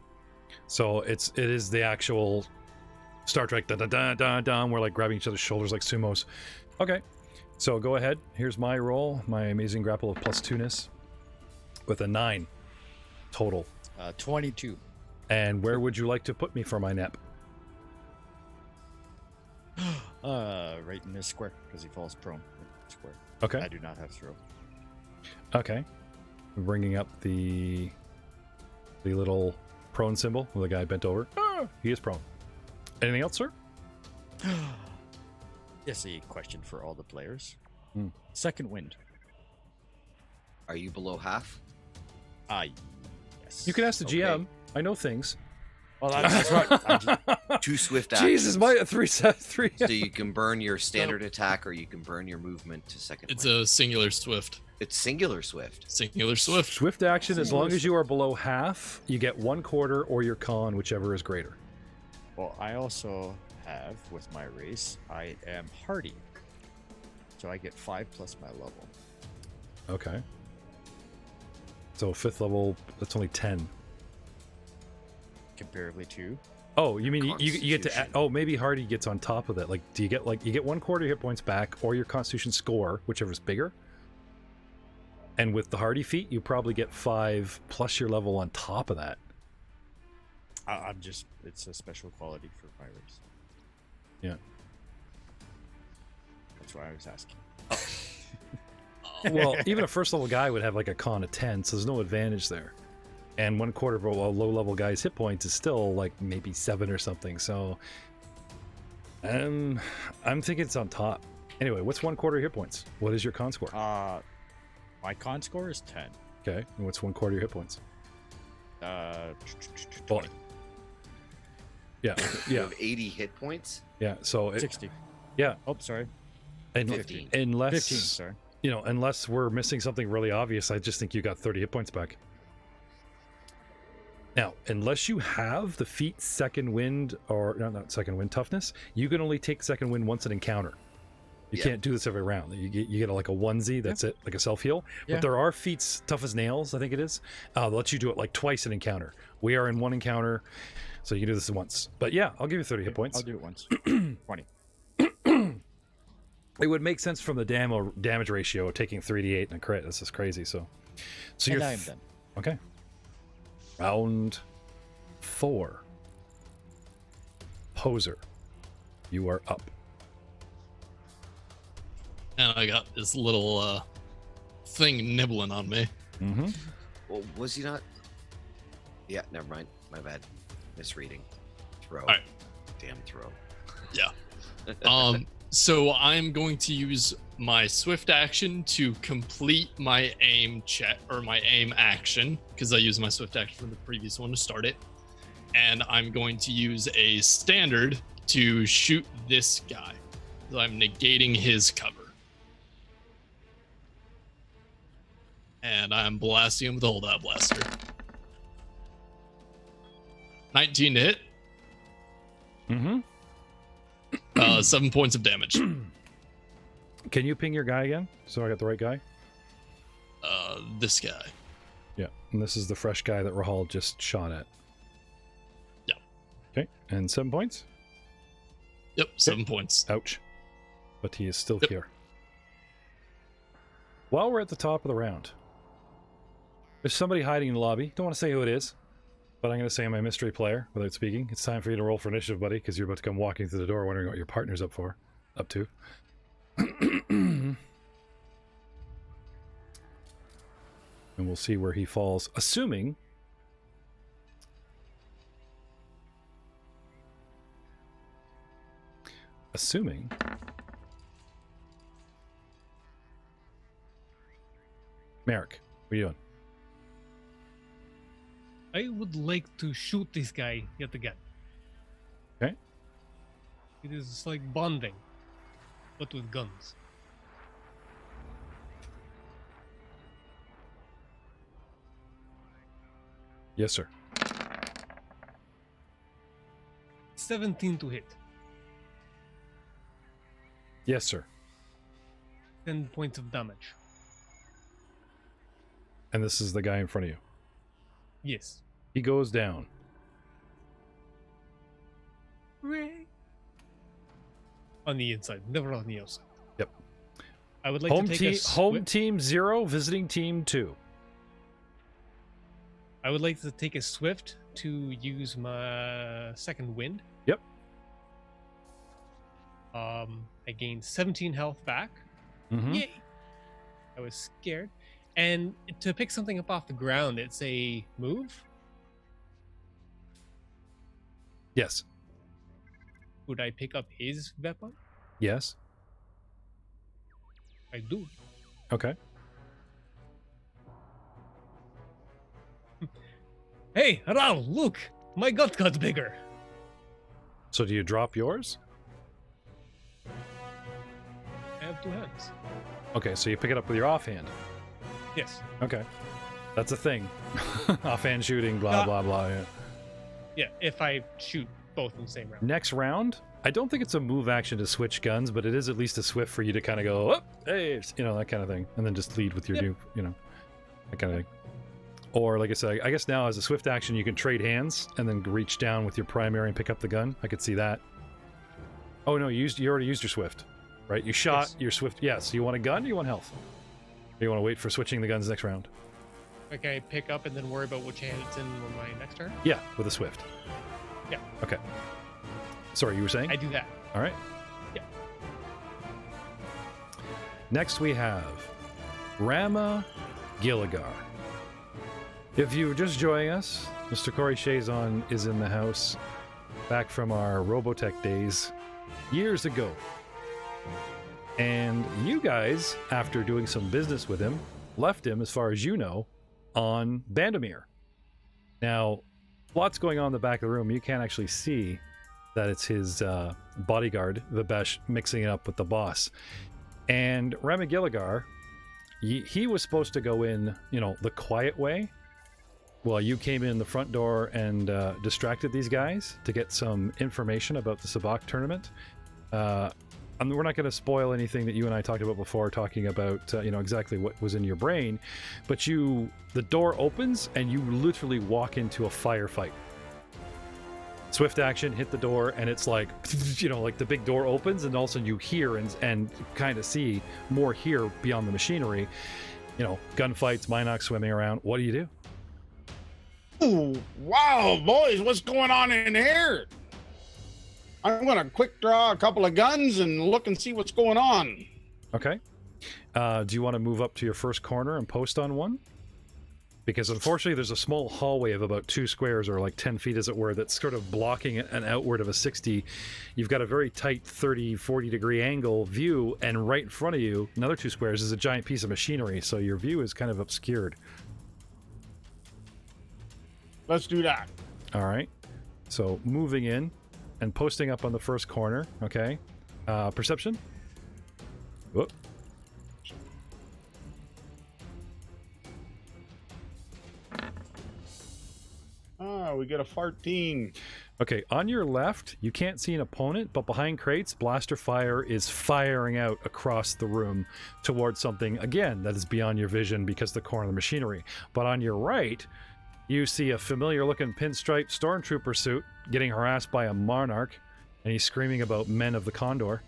So it is the actual Star Trek da da da da da. We're grabbing each other's shoulders like sumos. Okay. So go ahead. Here's my roll. My amazing grapple of +2ness with a 9 total. 22. And where would you like to put me for my nap? Right in this square because he falls prone. Square. Okay. I do not have throw. Okay. Bringing up the little prone symbol with the guy bent over. Ah, he is prone. Anything else, sir? Yes, a question for all the players. Hmm. Second wind. Are you below half? Yes. You can ask the Okay. GM. I know things. Well, that's right. I'm just- 2 swift actions. Jesus, my three. So you can burn your standard attack, or you can burn your movement to second. It's wind. a singular swift. It's singular swift. Singular swift. Swift action, as long as you are below half, you get 1/4 or your con, whichever is greater. well, I also have with my race, I am hardy, so I get 5 plus my level. Okay. So 5th level, that's only 10. Comparably to Oh, you mean you get to Constitution. oh, maybe Hardy gets on top of that. Like, do you get you get 1/4 hit points back, or your Constitution score, whichever's bigger. And with the Hardy feat, you probably get 5 plus your level on top of that. I'm just it's a special quality for my race. Yeah. That's why I was asking. Well, even a first level guy would have like a con of 10, so there's no advantage there. And 1/4 of a low level guy's hit points is still like maybe 7 or something. So, I'm thinking it's on top. Anyway, what's 1/4 hit points? What is your con score? My con score is 10. Okay, and what's 1/4 your hit points? 20. Yeah, You yeah, have 80 hit points. yeah. So 60. yeah, Oh, sorry. and 15. unless 15, sorry. unless we're missing something really obvious, I just think you got 30 hit points back. Now, unless you have the feat second wind, or no, not second wind toughness, you can only take second wind once an encounter. You Yeah. can't do this every round. You get like a onesie, that's it, like a self heal. Yeah. But there are feats, tough as nails, I think it is. They'll let you do it like twice an encounter. We are in one encounter, so you can do this once. But yeah, I'll give you 30 hit points. I'll do it once. 20. It would make sense from the damage ratio of taking 3d8 and a crit. This is crazy. So And you're I am done. okay. Round 4. Poser, you are up. And I got this little thing nibbling on me. Mm-hmm. Well, was he not? Yeah, never mind. My bad. Misreading. Throw. All right. Damn throw. So I'm going to use my swift action to complete my aim check or my aim action, because I used my swift action from the previous one to start it. And I'm going to use a standard to shoot this guy. So I'm negating his cover. And I'm blasting him with a holdout blaster. 19 to hit. Mm-hmm. 7 points of damage. Can you ping your guy again? So I got the right guy? This guy. Yeah. And this is the fresh guy that Rahaul just shot at. Yeah. Okay. And 7 points? Yep, 7 points. Ouch. But he is still Yep. here. While we're at the top of the round, there's somebody hiding in the lobby. Don't want to say who it is, but I'm going to say I'm a mystery player without speaking. It's time for you to roll for initiative, buddy, because you're about to come walking through the door wondering what your partner's up to. And we'll see where he falls, assuming Merrick, what are you doing? I would like to shoot this guy yet again. Okay. It is like bonding, but with guns. Yes, sir. 17 to hit. Yes, sir. 10 points of damage. And this is the guy in front of you. Yes. He goes down. Hooray. On the inside, never on the outside. Yep. I would like Home to take team, a home team 0, visiting team 2. I would like to take a swift to use my second wind. Yep. I gained 17 health back. Mm-hmm. Yay! I was scared. And to pick something up off the ground, it's a move. Yes. Would I pick up his weapon? Yes. I do. Okay. Hey, Rahaul, look! My gut got bigger. So do you drop yours? I have 2 hands. Okay, so you pick it up with your offhand. Yes. Okay. That's a thing. Offhand shooting, blah, blah, blah. Yeah. Yeah, if I shoot both in the same round. Next round, I don't think it's a move action to switch guns, but it is at least a swift for you to kind of go, oh, hey, you know, that kind of thing. And then just lead with your new, you know, that kind of thing. Or, like I said, I guess now as a swift action, you can trade hands and then reach down with your primary and pick up the gun. I could see that. Oh, no, you already used your swift, right? You shot your swift. Yeah, so you want a gun or you want health? Or you want to wait for switching the guns next round? Okay, pick up and then worry about which hand it's in on my next turn? Yeah, with a swift. Yeah. Okay. Sorry, you were saying? I do that. All right. Yeah. Next we have Rama Gilligar. If you're just joining us, Mr. Corey Chazon is in the house, back from our Robotech days years ago. And you guys, after doing some business with him, left him, as far as you know, on Banomeer. Now, lots going on in the back of the room. You can't actually see that it's his bodyguard, Vibesh, mixing it up with the boss. And Rama Gilligar, he was supposed to go in, you know, the quiet way. Well, you came in the front door and distracted these guys to get some information about the Sabak tournament. We're not going to spoil anything that you and I talked about before, talking about you know, exactly what was in your brain, but the door opens and you literally walk into a firefight. Swift action, hit the door, and it's like, you know, like the big door opens and all of a sudden you hear and kind of see more here beyond the machinery. You know, gunfights, Mynocks swimming around. What do you do? Ooh, wow, boys, what's going on in here? I'm gonna quick draw a couple of guns and look and see what's going on. Okay. Do you want to move up to your first corner and post on one? Because unfortunately there's a small hallway of about 2 squares, or like 10 feet as it were, that's sort of blocking an outward of a 60. You've got a very tight 30-40 degree angle view, and right in front of you, another 2 squares, is a giant piece of machinery, so your view is kind of obscured. Let's do that. All right. So moving in and posting up on the first corner. Okay. Perception. Whoop. We get a 14. Okay, on your left, you can't see an opponent, but behind crates, blaster fire is firing out across the room towards something, again, that is beyond your vision because of the core of the machinery. But on your right, you see a familiar-looking pinstripe stormtrooper suit getting harassed by a monarch, and he's screaming about men of the Condor.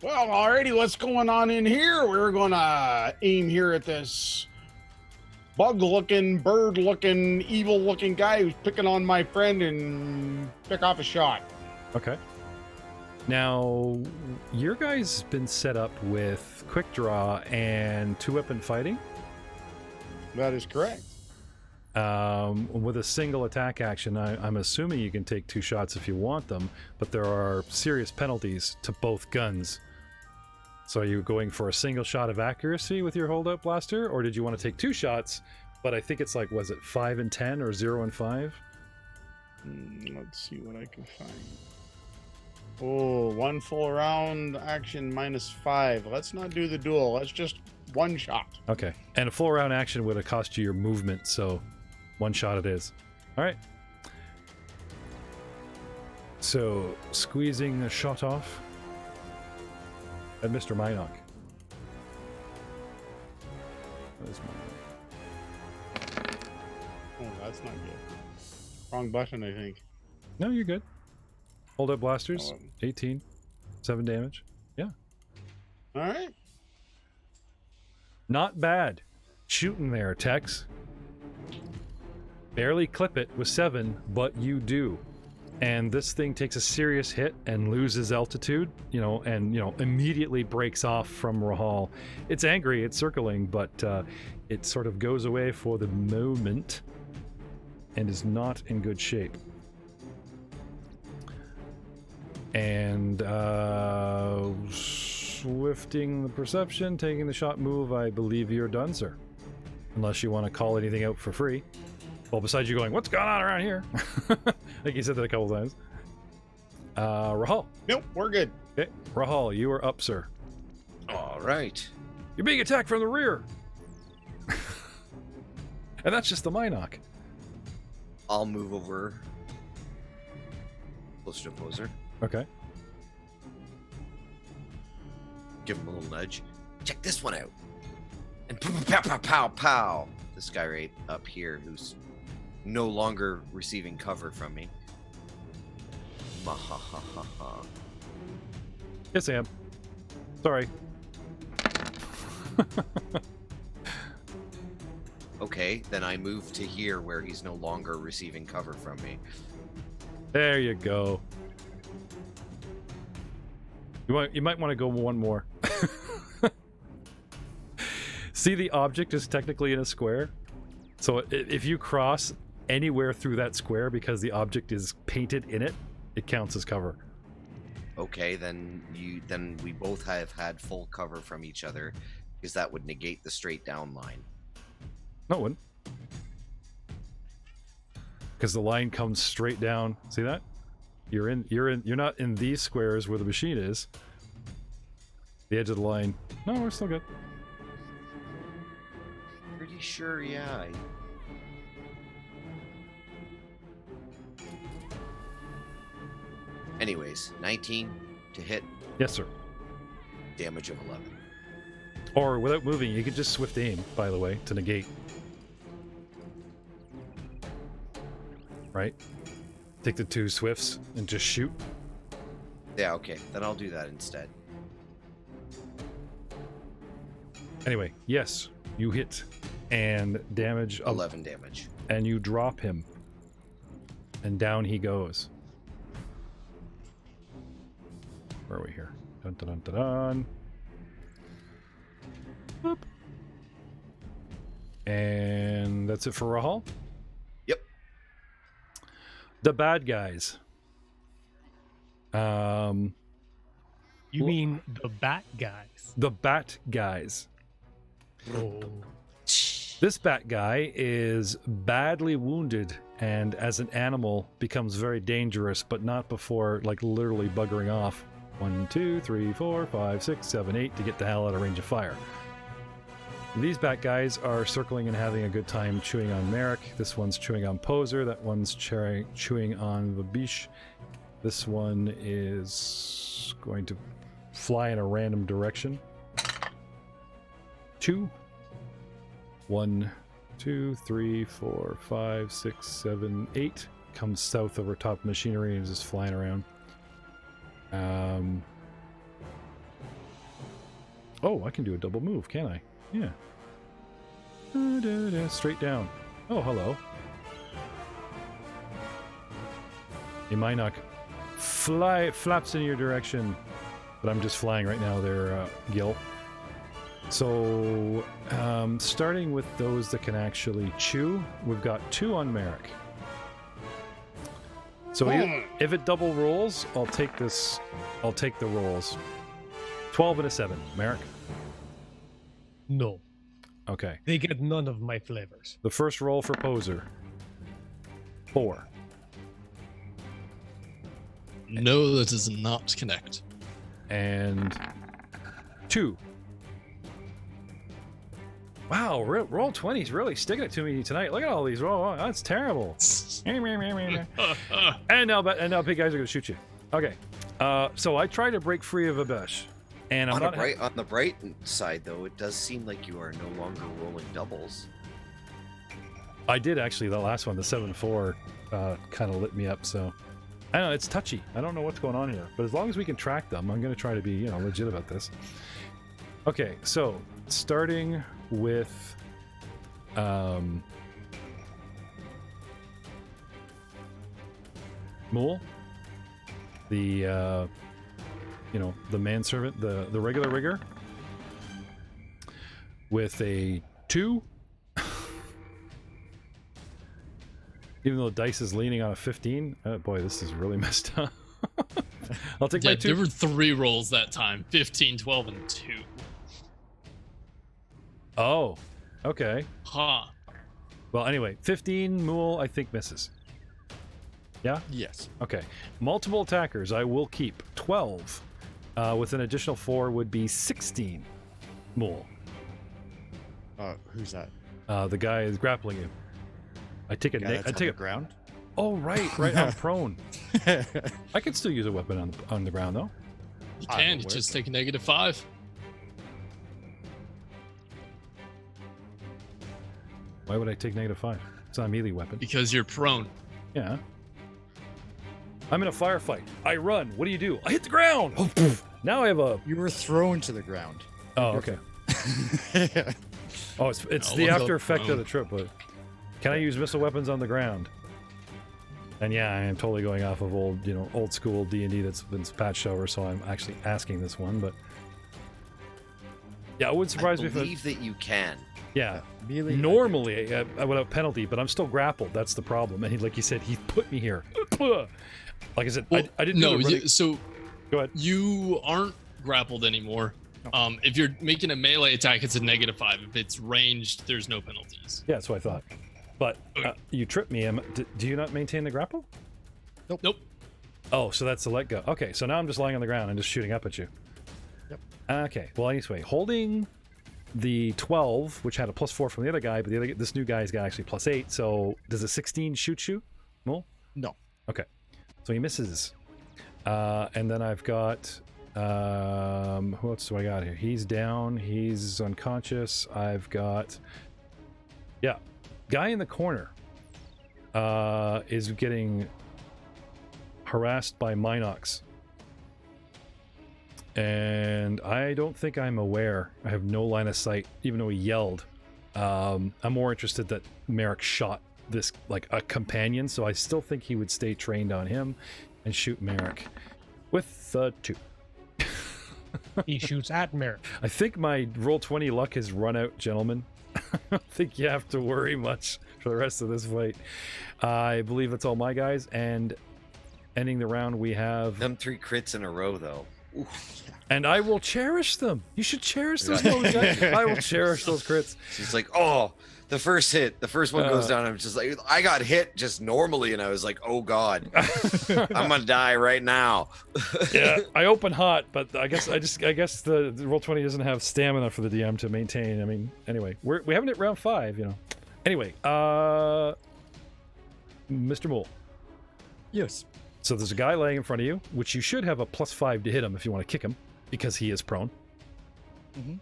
Well, already, what's going on in here? We're gonna aim here at this bug-looking, bird-looking, evil-looking guy who's picking on my friend and pick off a shot. Okay. Now, your guy's been set up with quick draw and 2-weapon fighting. That is correct. With a single attack action, I'm assuming you can take 2 shots if you want them, but there are serious penalties to both guns. So are you going for a single shot of accuracy with your holdout blaster, or did you want to take 2 shots, but I think it's like, was it 5 and 10 or 0 and 5? Let's see what I can find. Oh, 1 full round action -5. Let's not do the duel. Let's just 1 shot. Okay. And a full round action would have cost you your movement, so 1 shot it is. All right. So, squeezing a shot off at Mr. Mynock. Where's Mynock? Oh, that's not good. Wrong button, I think. No, you're good. Hold up blasters. Oh. 18. 7 damage. Yeah. All right. Not bad. Shooting there, Tex. Barely clip it with 7, but you do. And this thing takes a serious hit and loses altitude, and immediately breaks off from Rahaul. It's angry, it's circling, but it sort of goes away for the moment and is not in good shape. And swifting the perception, taking the shot move, I believe you're done, sir. unless you want to call anything out for free. Well, besides you going, what's going on around here? I think you said that a couple times. Rahaul. Nope, we're good. Okay, Rahaul, you are up, sir. All right. You're being attacked from the rear. And that's just the Mynock. I'll move over closer to Poser. Okay. Give him a little nudge. Check this one out. And pow, pow, pow, pow, pow. This guy right up here who's no longer receiving cover from me. Mahahaha. Yes, I am. Sorry. Okay, then I move to here where he's no longer receiving cover from me. There you go. You might want to go one more. See, the object is technically in a square. So if you cross anywhere through that square because the object is painted in it, it counts as cover. Okay, then we both have had full cover from each other because that would negate the straight down line. No, it wouldn't. Because the line comes straight down. See that? You're not in these squares where the machine is. The edge of the line. No, we're still good. Pretty sure, yeah. Anyways, 19 to hit, Yes, sir. damage of 11. Or without moving, you could just swift aim, by the way, to negate. Right? Take the 2 swifts and just shoot. Yeah, okay, then I'll do that instead. Anyway, yes, you hit. And damage of 11 damage. And you drop him. And down he goes. Where are we here? Dun dun dun dun dun. Boop. And that's it for Rahaul? Yep. The bad guys. You mean the bat guys? The bat guys. Oh. This bat guy is badly wounded and as an animal becomes very dangerous, but not before like literally buggering off. 1, 2, 3, 4, 5, 6, 7, 8 to get the hell out of range of fire. These bat guys are circling and having a good time chewing on Merrick. This one's chewing on Poser. That one's chewing on Vabish. This one is going to fly in a random direction. 2. 1, 2, 3, 4, 5, 6, 7, 8. Comes south over top machinery and is just flying around. Oh, I can do a double move, can I? Yeah. Straight down. Oh, hello. A Mynock flaps in your direction, but I'm just flying right now there, Gil. So, starting with those that can actually chew, we've got 2 on Merrick. So if it double rolls, I'll take this. I'll take the rolls. 12 and a 7. Merrick? No, Okay. they get none of my flavors. The first roll for Poser. 4. No, that does not connect. And 2. Wow, roll 20's really sticking it to me tonight. Look at all these roll. That's terrible. And now big guys are gonna shoot you. Okay. So I try to break free of Abesh. And I'm not on the bright side, though, it does seem like you are no longer rolling doubles. I did actually, the last one, the 7-4, kind of lit me up, so. I don't know, it's touchy. I don't know what's going on here. But as long as we can track them, I'm going to try to be, legit about this. Okay, so, starting with... Mool. The, the manservant, the regular rigger. With a 2. Even though the dice is leaning on a 15. Oh boy, this is really messed up. I'll take my 2. There were 3 rolls that time. 15, 12, and 2. Oh. Okay. Huh. Well, anyway, 15 Mool I think misses. Yeah? Yes. Okay. Multiple attackers I will keep 12. With an additional 4 would be 16 Mool. Who's that? The guy is grappling you. I take a Guy that's I on take the ground. Oh, right. I'm prone. I could still use a weapon on the ground, though. You can. You just take a -5. Why would I take -5? It's not a melee weapon. Because you're prone. Yeah. I'm in a firefight. I run. What do? I hit the ground. Oh, poof. Now I have a... You were thrown to the ground. Oh, okay. Oh, it's No, the we'll after go effect prone. of the trip, but... Can I use missile weapons on the ground? And yeah, I am totally going off of old school D&D that's been patched over, so I'm actually asking this one, but... Yeah, it wouldn't surprise me if... I believe that you can. Yeah. Melee. Normally, without penalty, but I'm still grappled. That's the problem. And like you said, he put me here. Like I said, Well, I didn't no, do the running... so Go ahead. you aren't grappled anymore. If you're making a melee attack, it's a -5. If it's ranged, there's no penalties. Yeah, that's what I thought. But you tripped me. Do you not maintain the grapple? Nope. Oh, so that's the let go. Okay, so now I'm just lying on the ground and just shooting up at you. Yep. Okay, well, anyway, holding the 12, which had a +4 from the other guy, but this new guy's got actually +8, so does a 16 shoot you? Well, No. okay. So he misses. And then I've got... who else do I got here? He's down. He's unconscious. I've got... Yeah. Guy in the corner is getting harassed by Mynocks. And I don't think I'm aware. I have no line of sight, even though he yelled. I'm more interested that Merrick shot this, like, a companion, so I still think he would stay trained on him and shoot Merrick with 2. He shoots at Merrick. I think my Roll20 luck has run out, gentlemen. I don't think you have to worry much for the rest of this fight. I believe that's all my guys, and ending the round we have... Them 3 crits in a row, though. Ooh. And I will cherish them. You should cherish those moments, guys. I will cherish those crits. She's like, oh, the first hit, the first one goes down. I'm just like, I got hit just normally, and I was like, oh god, I'm gonna die right now. Yeah, I open hot, but I guess the Roll20 doesn't have stamina for the DM to maintain. I mean, anyway, we haven't hit round 5, you know. Anyway, Mr. Mole. Yes. So there's a guy laying in front of you, which you should have a +5 to hit him if you want to kick him, because he is prone. Mm-hmm.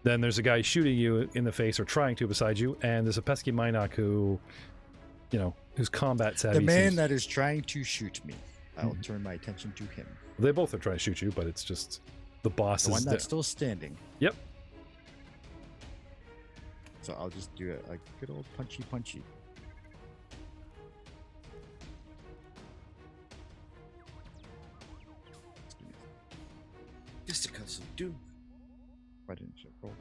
Then there's a guy shooting you in the face or trying to beside you, and there's a pesky Mynock who, who's combat savvy. The man that is trying to shoot me. I'll turn my attention to him. They both are trying to shoot you, but it's just the boss The is one there. that's still standing. Yep. So I'll just do a good old punchy. Just to cut some doom. Why didn't you roll?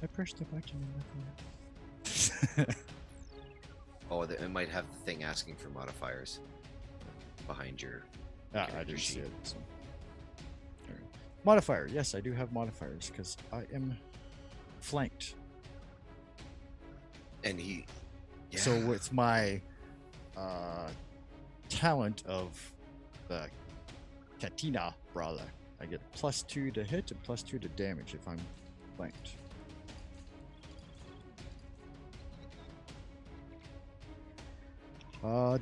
I pressed the button and nothing. Oh, it might have the thing asking for modifiers behind your. I character didn't see sheet. it. So. Alright. Modifier. Yes, I do have modifiers because I am flanked. And he. Yeah. So with my talent of the Katina Brawler, I get +2 to hit and +2 to damage if I'm flanked.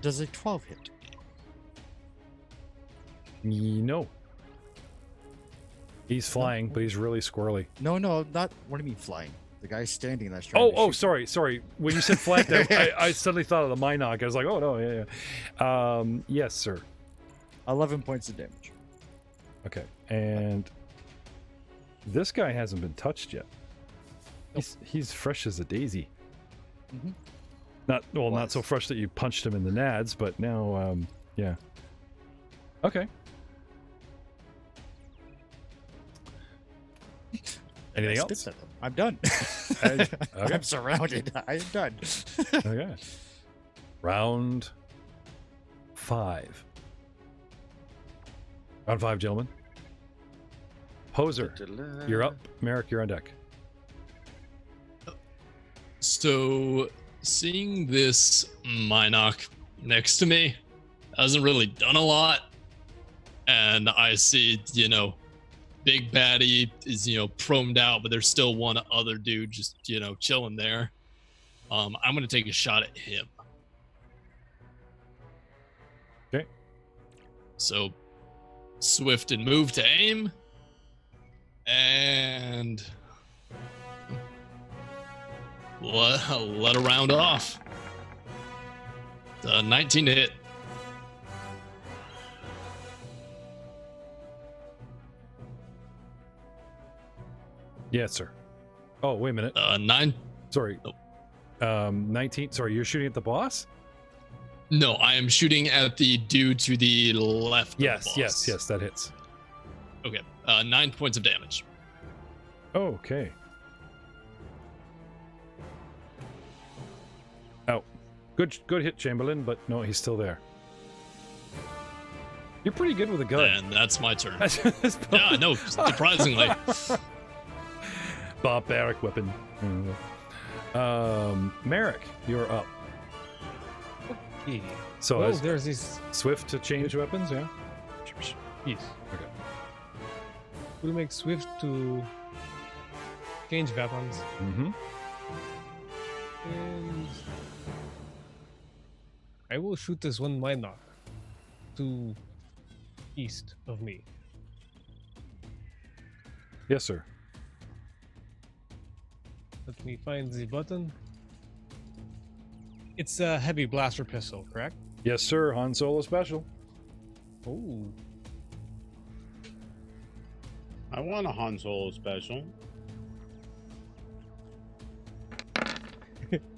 Does a 12 hit? No. He's flying, but he's really squirrely. No, not. What do you mean flying? The guy's standing. That's trying. to shoot. Sorry. When you said flanked, I suddenly thought of the Mynock. I was like, oh no, yeah. Yes, sir. 11 points of damage. Okay, and this guy hasn't been touched yet. He's fresh as a daisy. Mhm. Not so fresh that you punched him in the nads, but now, yeah. Okay. Anything I else? spit at them. I'm done. Okay. I'm surrounded. I am done. Okay. Round 5. Round 5, gentlemen. Poser, you're up. Merrick, you're on deck. So, seeing this Mynock next to me hasn't really done a lot. And I see, Big Baddie is, proned out, but there's still one other dude just, chilling there. I'm going to take a shot at him. Okay. So, swift and move to aim. And let a round off. 19 to hit. Yes, sir. Oh, wait a minute. 9. Sorry. Nope. 19. Sorry, you're shooting at the boss? No, I am shooting at the dude to the left. Of the boss. Yes, that hits. Okay. 9 points of damage. Okay. Oh, good hit, Chamberlain, but no, he's still there. You're pretty good with a gun. And that's my turn. Yeah, no, surprisingly. Barbaric weapon. Merrick, you're up. Okay. So Well, as there's this. swift to change weapons, yeah? Yes. Okay. We'll make swift to change weapons. Mm-hmm. And I will shoot this one Mynocks to east of me. Yes, sir. Let me find the button. It's a heavy blaster pistol, correct? Yes, sir. Han Solo special. Oh. I want a Han Solo special.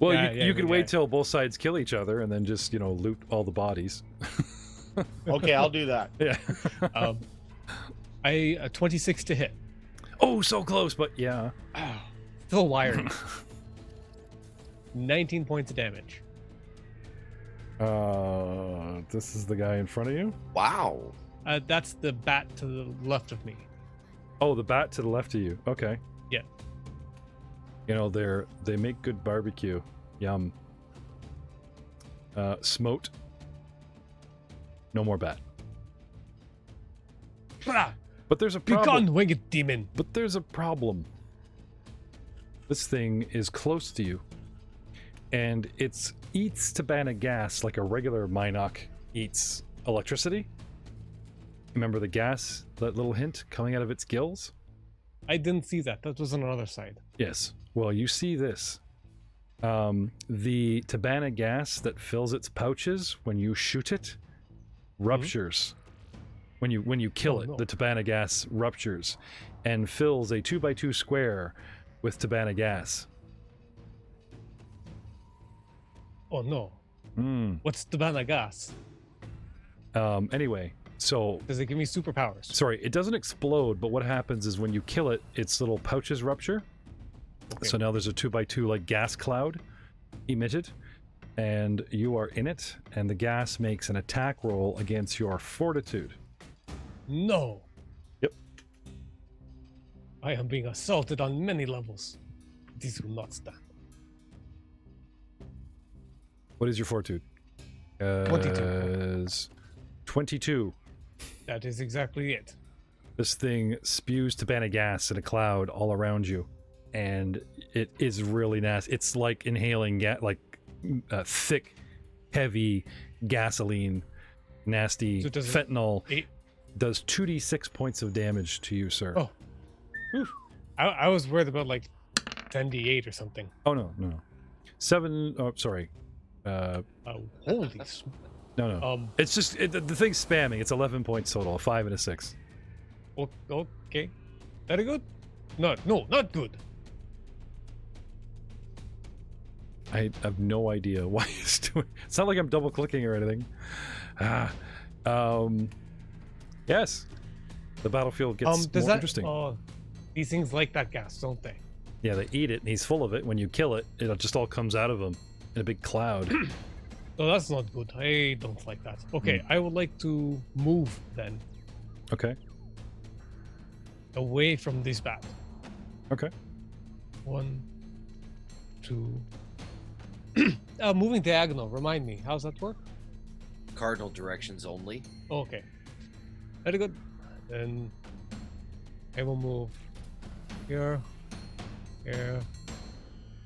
Well, Yeah, you can yeah. wait till both sides kill each other and then just, loot all the bodies. Okay, I'll do that. Yeah. I 26 to hit. Oh, so close, but yeah. Still wired. 19 points of damage. This is the guy in front of you? Wow. That's the bat to the left of me. Oh, the bat to the left of you. Okay. Yeah. They make good barbecue. Yum. Smote. No more bat. Ah, But there's a be problem. gone, winged demon. But there's a problem. This thing is close to you. And it eats Tabana gas like a regular Mynock eats electricity. Remember the gas, that little hint coming out of its gills? I didn't see that. That was on another side. Yes. Well, you see this. The Tabana gas that fills its pouches when you shoot it ruptures. When you kill Oh, it, no. the Tabana gas ruptures and fills a 2x2 square with Tabana gas. Oh no. Mm. What's the Tabana gas? Anyway, so Does it give me superpowers? sorry, it doesn't explode, but what happens is when you kill it, its little pouches rupture. Okay. So now there's a 2x2 like gas cloud emitted, and you are in it, and the gas makes an attack roll against your fortitude. No. Yep. I am being assaulted on many levels. This will not stand. What is your fortitude? 22. Is 22. That is exactly it. This thing spews Tabana gas in a cloud all around you, and it is really nasty. It's like inhaling thick, heavy gasoline, nasty So does it- fentanyl. Eight. Does 2d6 points of damage to you, sir. Oh. Whew. I was worried about like 10d8 or something. Oh, no. 7. Oh, sorry. Oh, holy. No. It's just the thing's spamming. It's 11 points total, a 5 and a 6. Okay. Very good. No, not good. I have no idea why it's doing. It's not like I'm double clicking or anything. Yes, the battlefield gets Does more that, interesting. These things like that gas, don't they? Yeah, they eat it, and he's full of it. When you kill it, it just all comes out of him in a big cloud. Oh, that's not good. I don't like that. Okay, I would like to move then Okay. away from this bat. Okay. 1, 2, Moving diagonal. Remind me. How's that work? Cardinal directions only. Oh, okay. Very good. Then I will move here, here,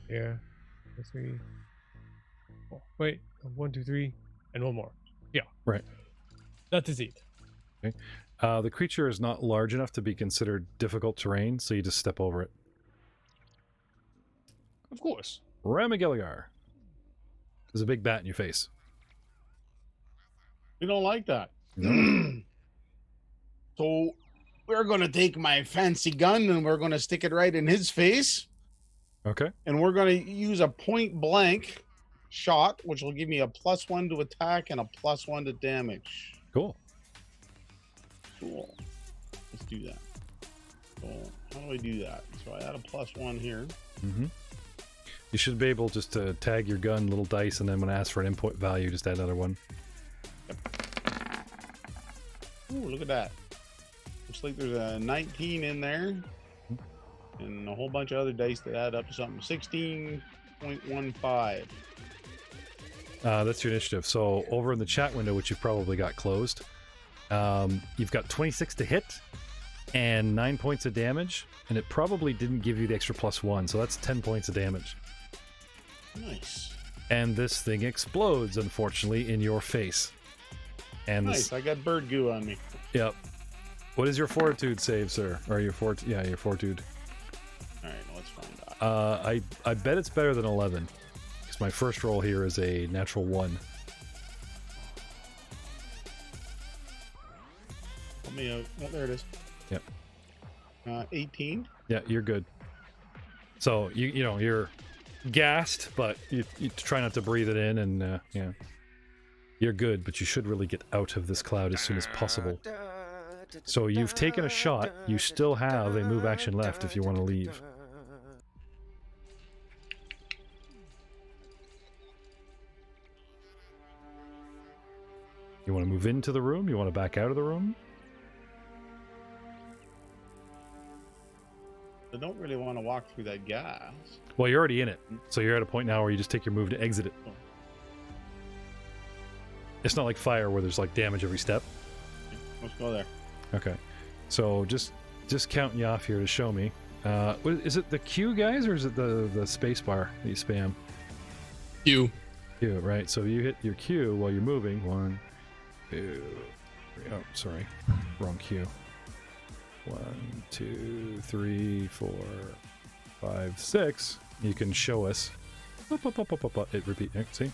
here. 3. Oh, wait. 1, 2, 3, and one more. Yeah. Right. That is it. Okay. The creature is not large enough to be considered difficult terrain, so you just step over it. Of course. Ramagilligar. There's a big bat in your face. We don't like that. No. So we're going to take my fancy gun and we're going to stick it right in his face. Okay. And we're going to use a point blank shot, which will give me a +1 to attack and a +1 to damage. Cool. Cool. Let's do that. So how do I do that? So I add a +1 here. Mm-hmm. You should be able just to tag your gun, little dice, and then when I ask for an input value, just add another one. Ooh, look at that. Looks like there's a 19 in there. And a whole bunch of other dice that add up to something. 16.15. That's your initiative. So over in the chat window, which you've probably got closed, you've got 26 to hit and 9 points of damage, and it probably didn't give you the extra +1, so that's 10 points of damage. Nice. And this thing explodes, unfortunately, in your face. And Nice. I got bird goo on me. Yep. What is your fortitude save, sir? Or your your fortitude. All right, let's find out. I bet it's better than 11, because my first roll here is a natural 1. Let me out. Oh, there it is. Yep. 18. Yeah, you're good. So you know you're gassed, but you try not to breathe it in, and yeah, you're good. But you should really get out of this cloud as soon as possible. So you've taken a shot. You still have a move action left if you want to leave. You want to move into the room? You want to back out of the room? I don't really want to walk through that gas. Well, you're already in it, so you're at a point now where you just take your move to exit it. It's not like fire where there's like damage every step. Let's go there. Okay, so just counting you off here to show me. Is it the Q, guys, or is it the space bar that you spam? Q. Q, right? So you hit your Q while you're moving. 1, 2, 3. Oh, sorry, wrong Q. 1, 2, 3, 4, 5, 6. You can show us. It repeat. See?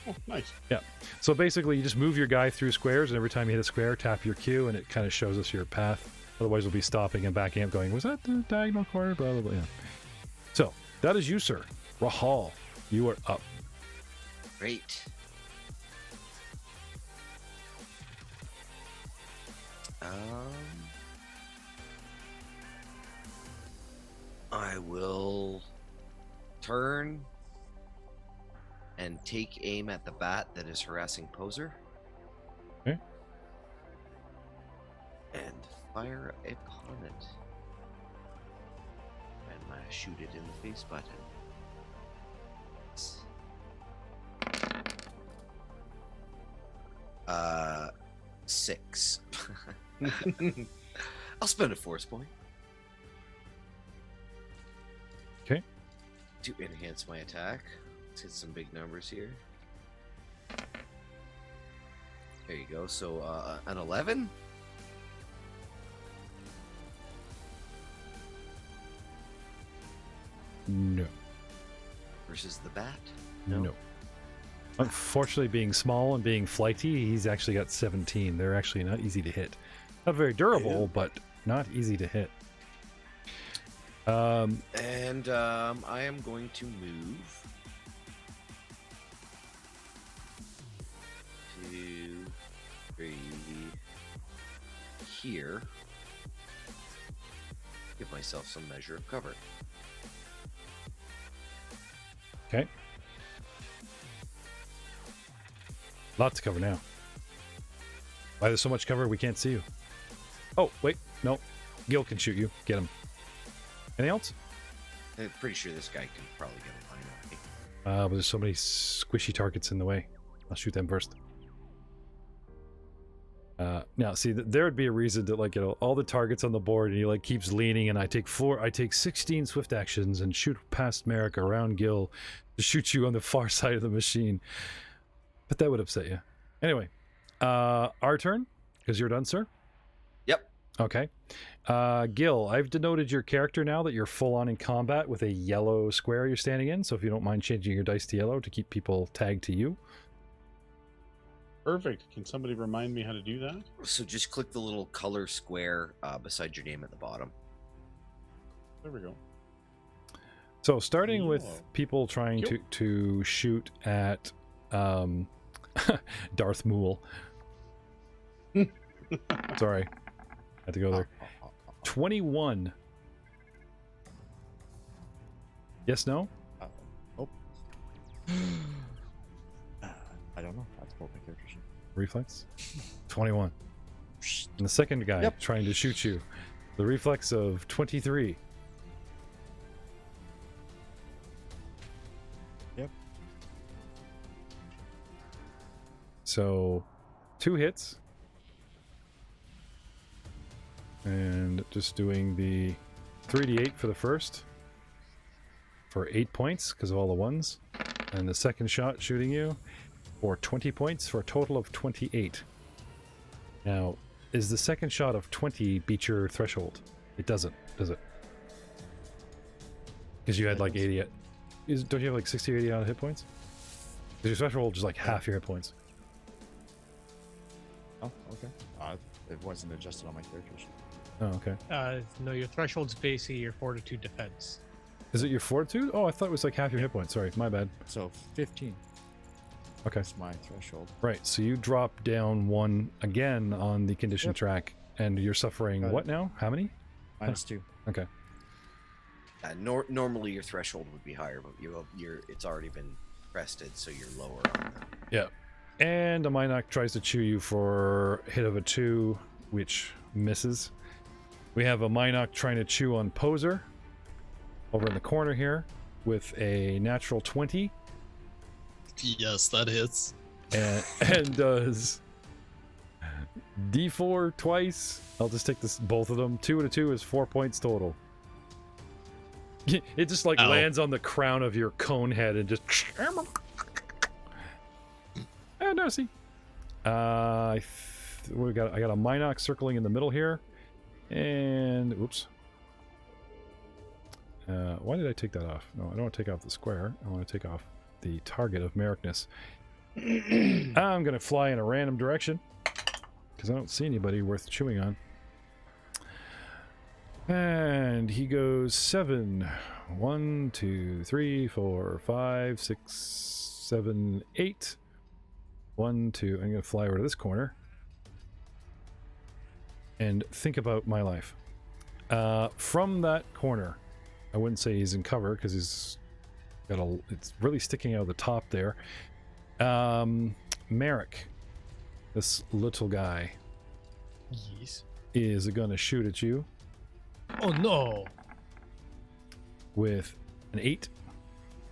Oh, nice. Yeah. So basically, you just move your guy through squares, and every time you hit a square, tap your Q, and it kind of shows us your path. Otherwise, we'll be stopping and backing up, going, "Was that the diagonal corner?" Blah blah blah. Yeah. So that is you, sir. Rahaul, you are up. Great. I will turn and take aim at the bat that is harassing Poser. Okay. And fire upon it. And shoot it in the face button. 6. I'll spend a force point. Okay. To enhance my attack. Let's hit some big numbers here. There you go. So an 11. No. Versus the bat. No. Unfortunately, being small and being flighty, he's actually got 17. They're actually not easy to hit. Not very durable, but not easy to hit. I am going to move to 3 here. Give myself some measure of cover. Okay. Lots to cover now. Why there's so much cover we can't see you? Oh, wait. No. Gil can shoot you. Get him. Anything else? I'm pretty sure this guy can probably get a line on me. But there's so many squishy targets in the way. I'll shoot them first. Now, see, there would be a reason to, like, you know, all the targets on the board, and he, like, keeps leaning, and I take 16 swift actions and shoot past Merrick around Gil to shoot you on the far side of the machine. But that would upset you. Anyway, our turn, because you're done, sir? Yep. Okay. Gil, I've denoted your character now that you're full on in combat with a yellow square you're standing in, so if you don't mind changing your dice to yellow to keep people tagged to you. Perfect. Can somebody remind me how to do that? So just click the little color square beside your name at the bottom. There we go. So starting with Yellow. people trying to shoot at Darth Mool. Sorry. Had to go there. 21. Yes, no? Oh. I don't know. I have to pull up my character sheet. Reflex? 21. And the second guy trying to shoot you. The reflex of 23. Yep. So, 2 hits. And just doing the 3d8 for the first. For 8 points, because of all the ones. And the second shot shooting you for 20 points, for a total of 28. Now, is the second shot of 20 beat your threshold? It doesn't, does it? Because you had like 80... Don't you have like 60 or 80 out of hit points? Because your threshold is like half your hit points. Oh, okay. It wasn't adjusted on my character sheet. Oh, okay. No, your threshold's basically your fortitude defense. Is it your fortitude? Oh, I thought it was like half your hit points. Sorry, my bad. So 15. Okay. That's my threshold. Right, so you drop down 1 again on the condition Yep. track, and you're suffering what now? How many? -2. Okay. Normally your threshold would be higher, but it's already been crested, so you're lower on that. Yeah. And a Mynocks tries to chew you for a hit of a 2, which misses. We have a Mynocks trying to chew on Poser over in the corner here with a natural 20. Yes, that hits. And does D4 twice. I'll just take this, both of them. 2 and a 2 is 4 points total. It just like Ow. lands on the crown of your cone head and just. Oh no, see. I got a Mynocks circling in the middle here, and oops. Why did I take that off? No, I don't want to take off the square. I want to take off the target of Merrickness. I'm going to fly in a random direction because I don't see anybody worth chewing on. And he goes 7. 1, 2, 3, 4, 5, 6, 7, 8. 1, 2. I'm going to fly over to this corner and think about my life. From that corner, I wouldn't say he's in cover because he's got it's really sticking out of the top there. Merrick, this little guy, Yes. is going to shoot at you Oh no! with an 8.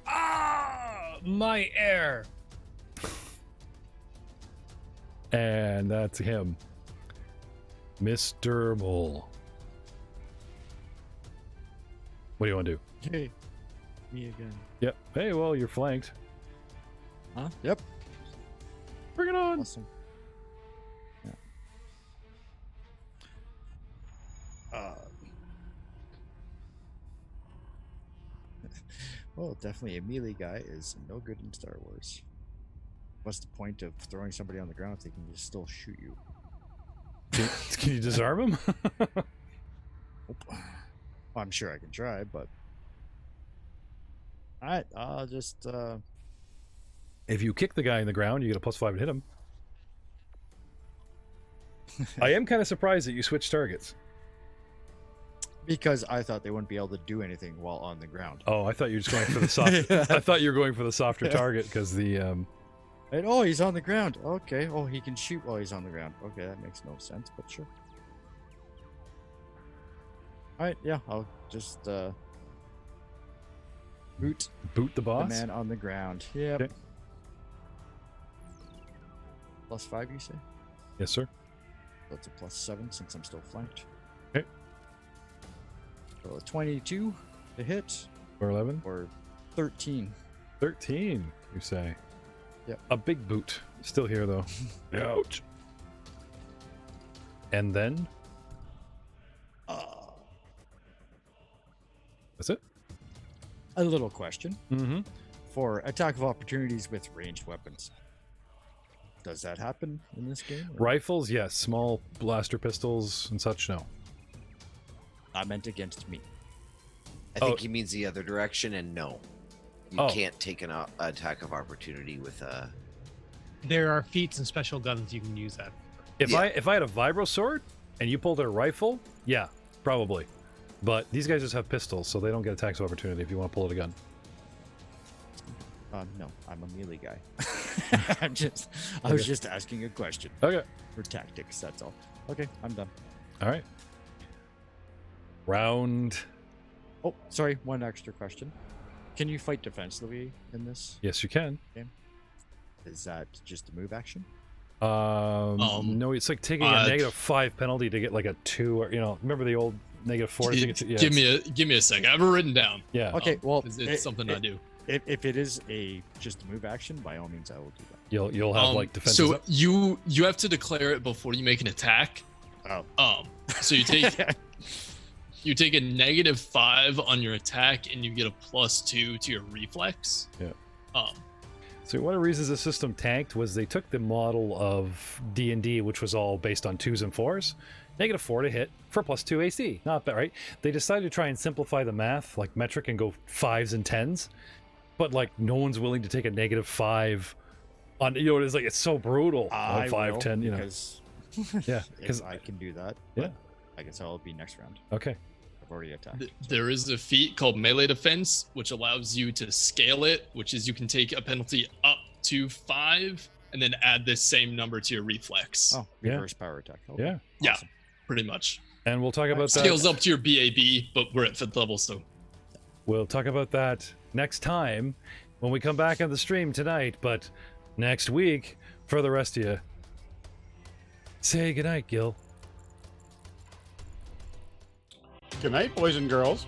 Ah! My air! And that's him. Mr. Mole. What do you want to do? Hey, me again. Yep. Hey, well, you're flanked. Huh? Yep. Bring it on. Awesome. Yeah. Well, definitely a melee guy is no good in Star Wars. What's the point of throwing somebody on the ground if they can just still shoot you? Can you disarm him? Nope. Well, I'm sure I can try, but alright, I'll just If you kick the guy in the ground, you get a +5 and hit him. I am kind of surprised that you switched targets. because I thought they wouldn't be able to do anything while on the ground. Oh, I thought you were just going for the soft. I thought you were going for the softer target because the. And oh, he's on the ground. Okay. Oh, he can shoot while he's on the ground. Okay, that makes no sense, but sure. All right. Yeah, I'll just Boot Boot the the boss. man on the ground. Yep. Okay. +5, you say? Yes, sir. That's a +7 since I'm still flanked. Okay. So a 22 to hit, Or 11. or 13. 13, you say. Yep. A big boot. Still here, though. Ouch. And then? That's it? A little question. Mm-hmm. For attack of opportunities with ranged weapons. Does that happen in this game? or- Rifles, yes. Small blaster pistols and such, no. I meant against me. I think Oh. he means the other direction, and no, you Oh. can't take an attack of opportunity with a. There are feats and special guns you can use that. If Yeah. I had a vibro sword and you pulled a rifle, yeah, probably. But these guys just have pistols, so they don't get attacks of opportunity if you want to pull out a gun. No, I'm a melee guy. I was just asking a question Okay. for tactics, that's all. Okay, I'm done. All right. Round. Oh, sorry, one extra question. Can you fight defensively in this? Yes, you can. Is that just a move action? No, it's like taking a -5 penalty to get like a 2, or remember the old -4 to take a 2? Yeah, Give me a sec. I have it written down. yeah. Okay, well, It's something I do. If it is just a move action, by all means, I will do that. You'll have like defenses. So up. you have to declare it before you make an attack. Oh. So you take you take a -5 on your attack, and you get a +2 to your reflex. Yeah. Um, So one of the reasons the system tanked was they took the model of D&D, which was all based on 2s and 4s, -4 to hit for +2 AC. Not bad, right? They decided to try and simplify the math, like metric, and go 5s and 10s, but like no one's willing to take a -5 on. It's like it's so brutal. I on 5, will, 10. because Yeah, if because I can do that. Yeah. but I guess I'll be next round. okay. I've already attacked. there is a feat called melee defense, which allows you to scale it, which is you can take a penalty up to 5 and then add this same number to your reflex. Oh, Yeah. reverse power attack. Oh, Yeah. Yeah. awesome. Pretty much. And we'll talk about that. Scales up to your BAB, but we're at 5th level, so We'll talk about that next time when we come back on the stream tonight. But next week, for the rest of you, say goodnight, Gil. Good night, boys and girls.